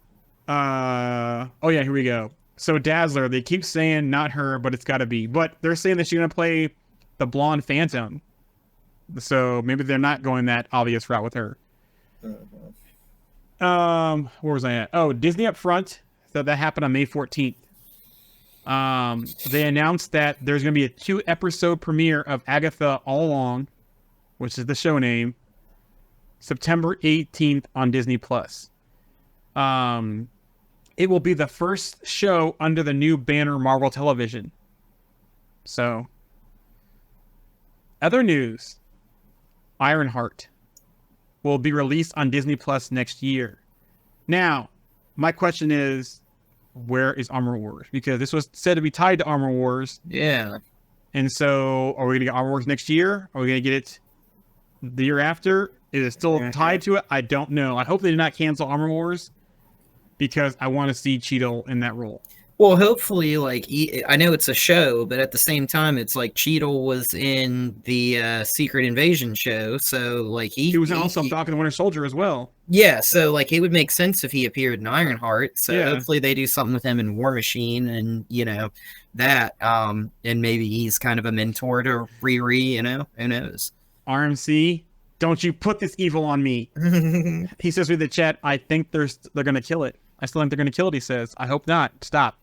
here we go. So Dazzler, they keep saying not her, but it's got to be. But they're saying that she's going to play the blonde Phantom. So maybe they're not going that obvious route with her. Where was I at? Oh, Disney up front. So that happened on May 14th. They announced that there's going to be a 2-episode premiere of Agatha All Along, which is the show name, September 18th on Disney+. It will be the first show under the new banner Marvel Television. So, other news. Ironheart will be released on Disney Plus next year. Now, my question is, where is Armor Wars? Because this was said to be tied to Armor Wars. Yeah. And so, are we going to get Armor Wars next year? Are we going to get it the year after? Is it still tied to it? I don't know. I hope they did not cancel Armor Wars because I want to see Cheadle in that role. Well, hopefully, I know it's a show, but at the same time, it's like Cheadle was in the Secret Invasion show, so he was also Falcon and Winter Soldier as well. Yeah, so it would make sense if he appeared in Ironheart. So hopefully they do something with him in War Machine, and that, and maybe he's kind of a mentor to Riri. Who knows? RMC, don't you put this evil on me? He says in the chat, I think they're gonna kill it. I still think they're gonna kill it. He says, I hope not. Stop.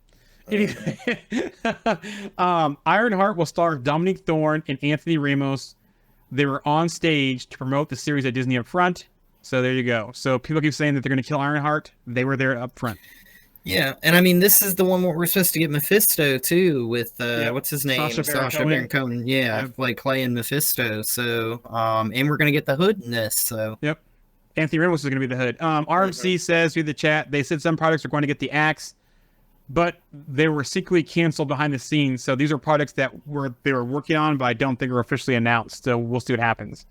Ironheart will star Dominique Thorne and Anthony Ramos. They were on stage to promote the series at Disney up front. So there you go. So people keep saying that they're going to kill Ironheart. They were there up front. Yeah, and I mean, this is the one where we're supposed to get Mephisto too, with what's his name, Sacha Baron Cohen. Yeah, playing Mephisto. So, and we're gonna get the Hood in this. So, yep, Anthony Ramos is gonna be the Hood. RMC says through the chat, they said some products are going to get the axe, but they were secretly canceled behind the scenes. So these are products that they were working on, but I don't think are officially announced. So we'll see what happens.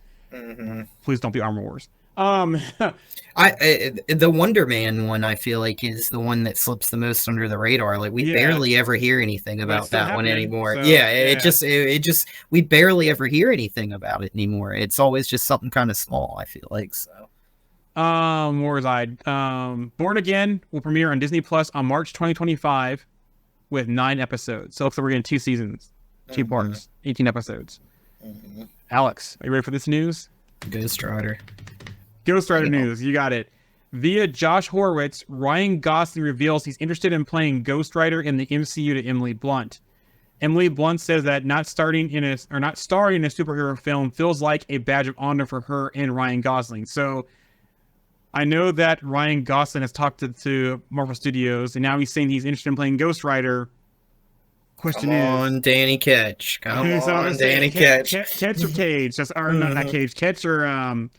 Please don't be Armor Wars. The Wonder Man one, I feel like, is the one that slips the most under the radar. We barely ever hear anything about that one anymore. So, it just we barely ever hear anything about it anymore. It's always just something kind of small, I feel like. So Where was I? Born Again will premiere on Disney Plus on March 2025 with 9 episodes. So it looks like we're getting 2 seasons, 2 parts, 18 episodes. Alex, are you ready for this news? Ghost Rider. Ghost Rider news, you got it. Via Josh Horowitz, Ryan Gosling reveals he's interested in playing Ghost Rider in the MCU to Emily Blunt. Emily Blunt says that not starring in a superhero film feels like a badge of honor for her and Ryan Gosling. So I know that Ryan Gosling has talked to Marvel Studios, and now he's saying he's interested in playing Ghost Rider. Come on, Danny Ketch. Come on, Danny Ketch. Ketch or Cage? That's not Cage. Ketch or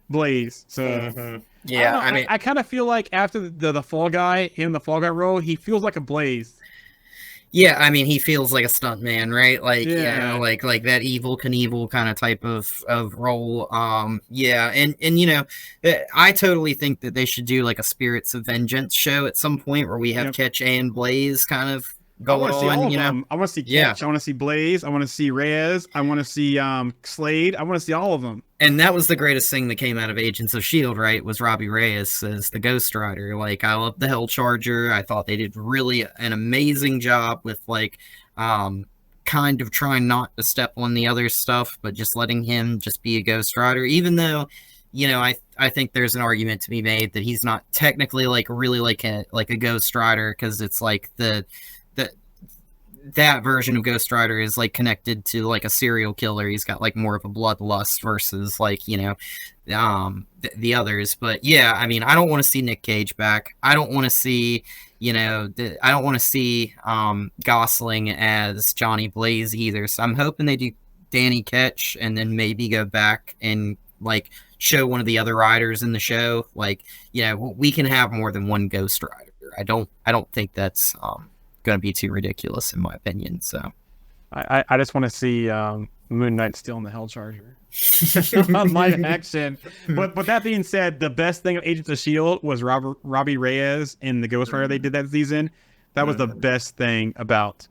Blaze. So yeah, I mean, I kind of feel like after the Fall Guy, the Fall Guy role, he feels like a Blaze. Yeah, I mean, he feels like a stuntman, right? Like, you know, like that Evel Knievel kind of type of role. Yeah, and you know, I totally think that they should do like a Spirits of Vengeance show at some point where we have Ketch and Blaze kind of going on. You know, I want to see Ketch. I want to see Blaze. I want to see Reyes. I want to see Slade. I want to see all of them. And that was the greatest thing that came out of Agents of S.H.I.E.L.D., right, was Robbie Reyes as the Ghost Rider. Like, I love the Hell Charger. I thought they did really an amazing job with, like, kind of trying not to step on the other stuff, but just letting him just be a Ghost Rider, even though, you know, I think there's an argument to be made that he's not technically, like, really like a Ghost Rider, because it's, like, that version of Ghost Rider is like connected to like a serial killer. He's got like more of a bloodlust versus like, you know, the others. But yeah, I mean, I don't want to see Nick Cage back. I don't want to see, you know, I don't want to see Gosling as Johnny Blaze either. So I'm hoping they do Danny Ketch and then maybe go back and like show one of the other riders in the show. Like, you know, we can have more than one Ghost Rider. I don't think that's going to be too ridiculous in my opinion. So I just want to see Moon Knight stealing the Hell Charger on live action. But that being said, the best thing of Agents of S.H.I.E.L.D. was Robbie Reyes in the Ghost Rider they did that season. That was the best thing about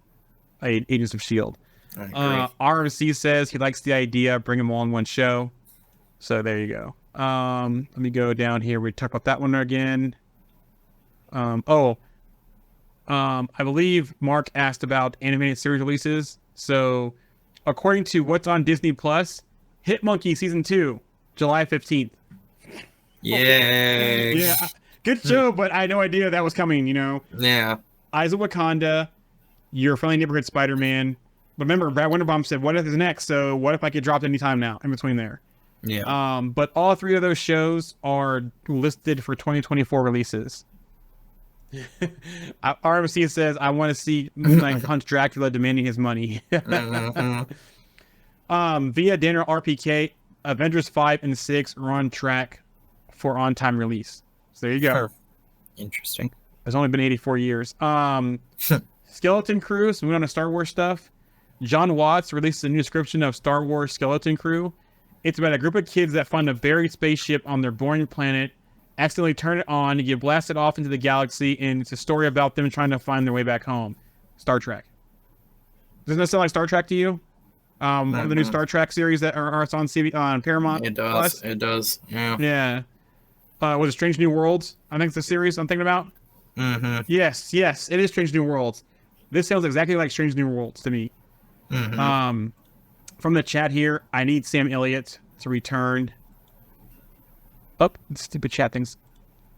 Agents of S.H.I.E.L.D. RMC says he likes the idea, bring them all in one show. So there you go. Let me go down here. We talked about that one again. I believe Mark asked about animated series releases. So, according to what's on Disney Plus, Hit Monkey Season 2, July 15th. Yay. Yeah. Good show, but I had no idea that was coming, you know? Yeah. Eyes of Wakanda, Your Friendly Neighborhood Spider-Man. But remember, Brad Winterbomb said, what if it's next? So, what if I get dropped anytime now, in between there? Yeah. But all 3 of those shows are listed for 2024 releases. RMC says, I want to see Moon Knight hunt Dracula demanding his money. Via Danner RPK, Avengers 5 and 6 are on track for on-time release. So there you go. Interesting. It's only been 84 years. Skeleton Crew, so moving on to Star Wars stuff. John Watts released a new description of Star Wars Skeleton Crew. It's about a group of kids that find a buried spaceship on their boring planet, accidentally turn it on, and get blasted off into the galaxy, and it's a story about them trying to find their way back home. Star Trek. Doesn't that sound like Star Trek to you? One of the new Star Trek series that are on Paramount. It does. Plus. It does. Yeah. Yeah. Was it Strange New Worlds? I think it's the series I'm thinking about. Mm-hmm. Yes, it is Strange New Worlds. This sounds exactly like Strange New Worlds to me. Mm-hmm. From the chat here, I need Sam Elliott to return. Stupid chat things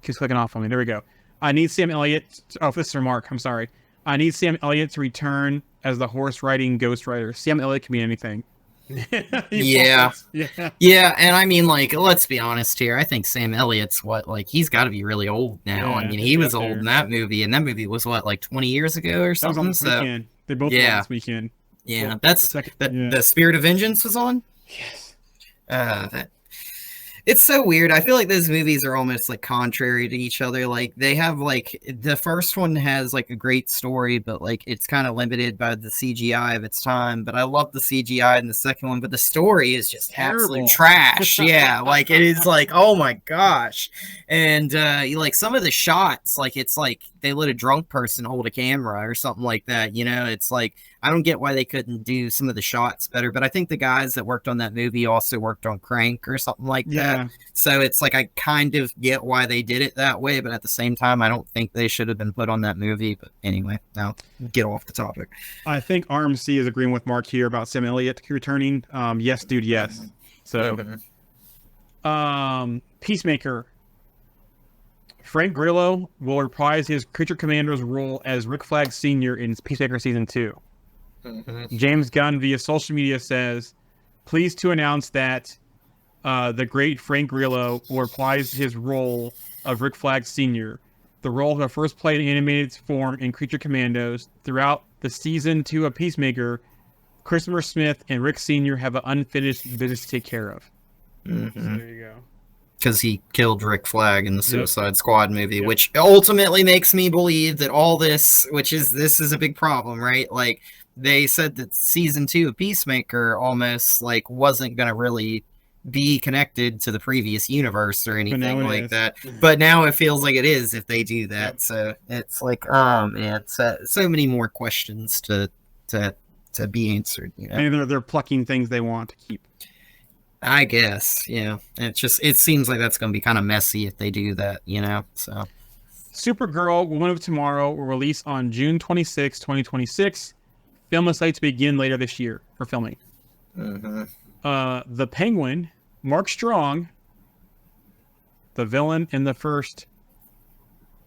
keeps clicking off on me. There we go. I need Sam Elliott. This is from Mark. I'm sorry. I need Sam Elliott to return as the horse riding Ghost Rider. Sam Elliott can be anything. Yeah. And I mean, like, let's be honest here. I think Sam Elliott's he's got to be really old now. I mean, he was old in that movie, and that movie was like 20 years ago or something. That was on this weekend. They both were on this weekend. Yeah, well, that's the Spirit of Vengeance was on. Yes. It's so weird. I feel like those movies are almost like contrary to each other. Like they have the first one has like a great story, but like it's kind of limited by the CGI of its time. But I love the CGI in the second one, but the story is just absolute trash. Yeah, like it is like, oh my gosh. And like some of the shots, like it's like they let a drunk person hold a camera or something like that. You know, it's like I don't get why they couldn't do some of the shots better. But I think the guys that worked on that movie also worked on Crank or something like that. So it's like I kind of get why they did it that way, but at the same time, I don't think they should have been put on that movie. But anyway, now get off the topic. I think RMC is agreeing with Mark here about Sam Elliott returning. Yes, dude, yes. So, Peacemaker. Frank Grillo will reprise his Creature Commander's role as Rick Flag Sr. in Peacemaker Season 2. James Gunn via social media says, pleased to announce that the great Frank Grillo will reprise his role of Rick Flag Sr., the role he'll first played in animated form in Creature Commandos. Throughout the Season 2 of Peacemaker, Christopher Smith and Rick Sr. have an unfinished business to take care of. So there you go. Because he killed Rick Flag in the Suicide Squad movie, which ultimately makes me believe that all this, this is a big problem, right? Like, they said that Season 2 of Peacemaker almost, like, wasn't going to really be connected to the previous universe or anything like that. But now it feels like it is if they do that. So it's like, man, so many more questions to be answered. You know? And they're plucking things they want to keep. I guess, yeah. It seems like that's going to be kind of messy if they do that, you know. So, Supergirl, Woman of Tomorrow, will release on June 26, 2026. Film is slated to begin later this year for filming. The Penguin, Mark Strong, the villain in the first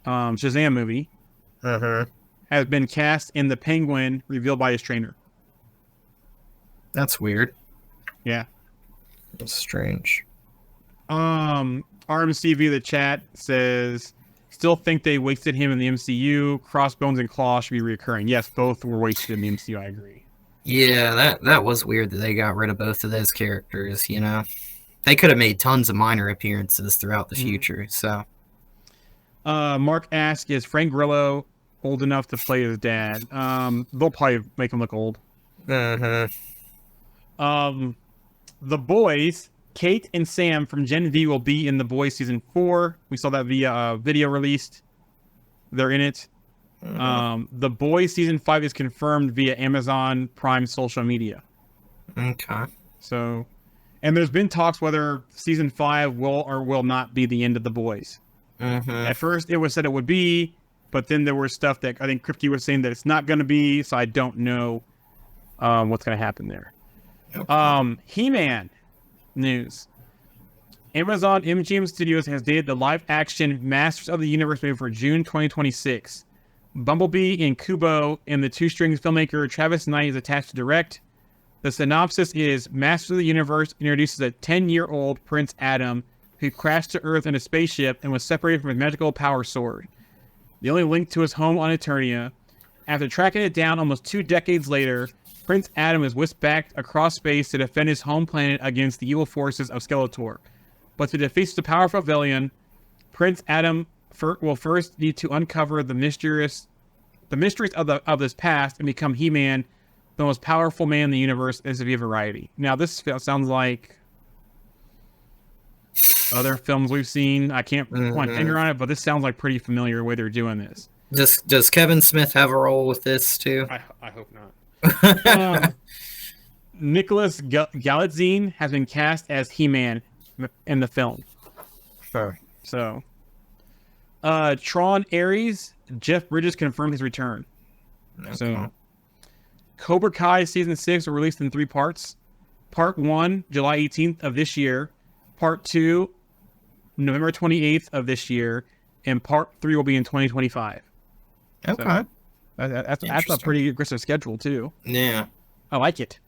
Shazam movie, has been cast in the Penguin, revealed by his trainer. That's weird. Yeah. That's strange. RMC via the chat says, still think they wasted him in the MCU. Crossbones and Claw should be reoccurring. Yes, both were wasted in the MCU. I agree. Yeah, that was weird that they got rid of both of those characters, you know. They could have made tons of minor appearances throughout the future, so. Mark asks, is Frank Grillo old enough to play his dad? They'll probably make him look old. The Boys, Kate and Sam from Gen V will be in The Boys Season 4. We saw that via video released. They're in it. The Boys Season 5 is confirmed via Amazon Prime social media. Okay. So, and there's been talks whether Season 5 will or will not be the end of The Boys. At first, it was said it would be, but then there was stuff that I think Kripke was saying that it's not going to be, so I don't know what's going to happen there. He-Man news. Amazon MGM Studios has dated the live-action Masters of the Universe movie for June 2026. Bumblebee and Kubo and the two-string filmmaker Travis Knight is attached to direct. The synopsis is Masters of the Universe introduces a 10-year-old Prince Adam who crashed to Earth in a spaceship and was separated from his magical power sword. The only link to his home on Eternia. After tracking it down almost 2 decades later, Prince Adam is whisked back across space to defend his home planet against the evil forces of Skeletor. But to defeat the powerful villain, Prince Adam will first need to uncover the mysteries of his past and become He-Man, the most powerful man in the universe as of variety. Now, this sounds like other films we've seen. I can't point my finger on it, but this sounds like pretty familiar the way they're doing this. Does Kevin Smith have a role with this too? I hope not. Nicholas Galitzine has been cast as He-Man in the film. Sure. So, Tron Ares, Jeff Bridges confirmed his return. Okay. So, Cobra Kai Season 6 will released in 3 parts. Part 1, July 18th of this year. Part 2, November 28th of this year. And Part 3 will be in 2025. Okay. So, that's a pretty aggressive schedule, too. Yeah. I like it.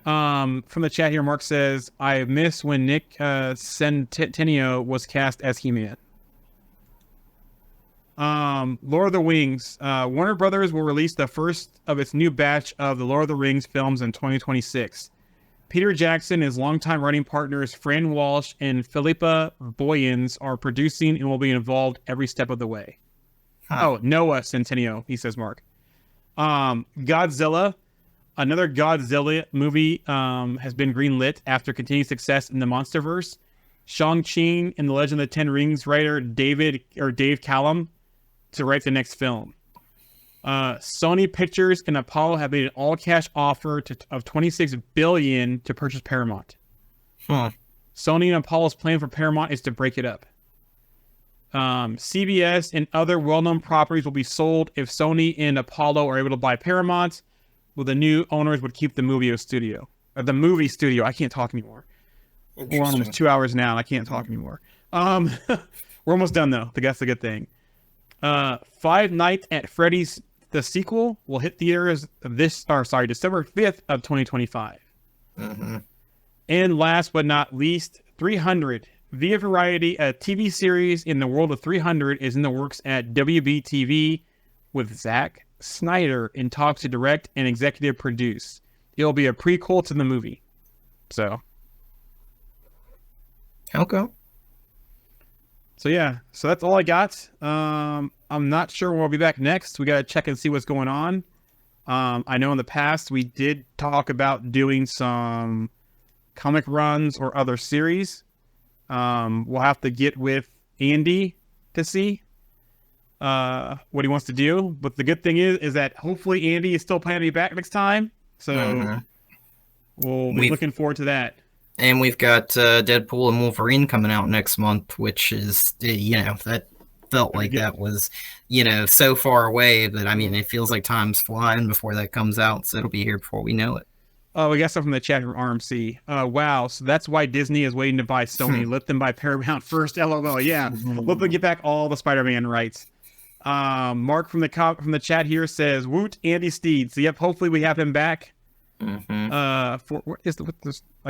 From the chat here, Mark says, I miss when Nick Centennial was cast as He-Man. Lord of the Rings. Warner Brothers will release the first of its new batch of the Lord of the Rings films in 2026. Peter Jackson and his longtime writing partners Fran Walsh and Philippa Boyens are producing and will be involved every step of the way. Oh, Noah Centennial, he says, Mark. Godzilla. Another Godzilla movie has been greenlit after continued success in the MonsterVerse. Shang-Chi and the Legend of the Ten Rings writer Dave Callum to write the next film. Sony Pictures and Apollo have made an all-cash offer of $26 billion to purchase Paramount. Sony and Apollo's plan for Paramount is to break it up. CBS and other well-known properties will be sold if Sony and Apollo are able to buy Paramount. Well, the new owners would keep the movie studio. I can't talk anymore. We're on almost 2 hours now, and I can't talk anymore. We're almost done though. That's a good thing. Five Nights at Freddy's, the sequel, will hit theaters December 5th of 2025. And last but not least, 300. Via Variety, a TV series in the world of 300 is in the works at WB-TV with Zack Snyder in talks to direct and executive produce. It'll be a prequel to the movie. So. Okay. So yeah, so that's all I got. I'm not sure when we'll be back next. We got to check and see what's going on. I know in the past we did talk about doing some comic runs or other series. We'll have to get with Andy to see what he wants to do. But the good thing is that hopefully Andy is still planning to be back next time. So we'll be looking forward to that. And we've got Deadpool and Wolverine coming out next month, which is, that felt like that was, so far away that, it feels like time's flying before that comes out. So it'll be here before we know it. Oh, we got stuff from the chat from RMC. Wow, so that's why Disney is waiting to buy Sony. Let them buy Paramount first. LOL. Yeah, let them get back all the Spider-Man rights. Mark from the chat here says, "Woot, Andy Steed." So yep, hopefully we have him back. I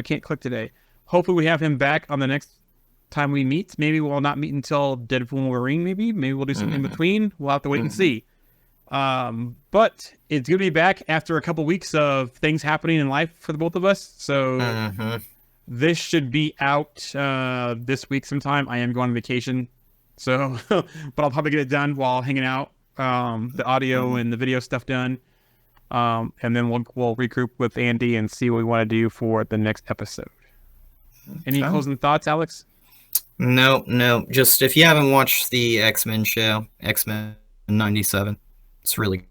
can't click today. Hopefully we have him back on the next time we meet. Maybe we'll not meet until Deadpool and Wolverine. Maybe we'll do something in between. We'll have to wait and see. But it's gonna be back after a couple weeks of things happening in life for the both of us. So this should be out this week sometime. I am going on vacation, so but I'll probably get it done while hanging out. The audio and the video stuff done. And then we'll regroup with Andy and see what we want to do for the next episode. Any closing thoughts, Alex? No. Just if you haven't watched the X-Men show, X-Men 97, it's really.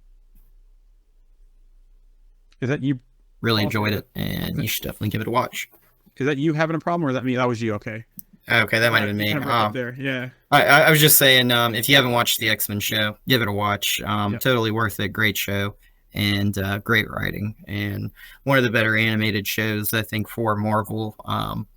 Is that you? Really enjoyed it, and you should definitely give it a watch. Is that you having a problem, or is that me? That was you. Okay. Okay, that might have been me. Up there, yeah. I was just saying, if you haven't watched the X-Men show, give it a watch. Totally worth it. Great show. And great writing, and one of the better animated shows, I think, for Marvel.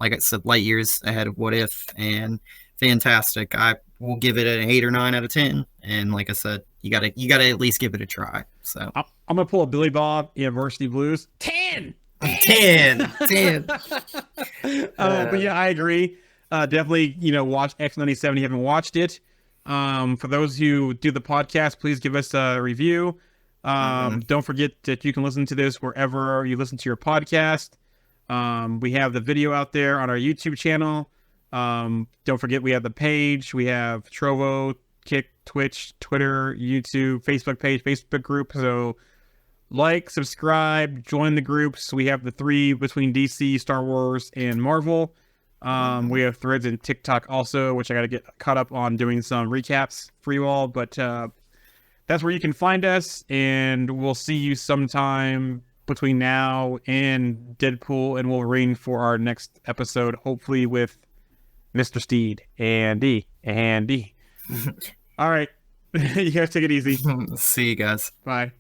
Like I said, light years ahead of What If, and fantastic. I will give it an 8 or 9 out of 10. And like I said, you gotta at least give it a try. So I'm gonna pull a Billy Bob Varsity Blues 10. But yeah, I agree. Definitely, watch X97 if you haven't watched it. For those who do the podcast, please give us a review. Don't forget that you can listen to this wherever you listen to your podcast. We have the video out there on our YouTube channel. Don't forget we have the page. We have Trovo, Kick, Twitch, Twitter, YouTube, Facebook page, Facebook group. So like, subscribe, join the groups. We have the 3 between DC, Star Wars, and Marvel. We have threads and TikTok also, which I got to get caught up on doing some recaps for you all. But that's where you can find us, and we'll see you sometime between now and Deadpool and Wolverine for our next episode, hopefully with Mr. Steed, Andy. All right. You guys take it easy. See you guys. Bye.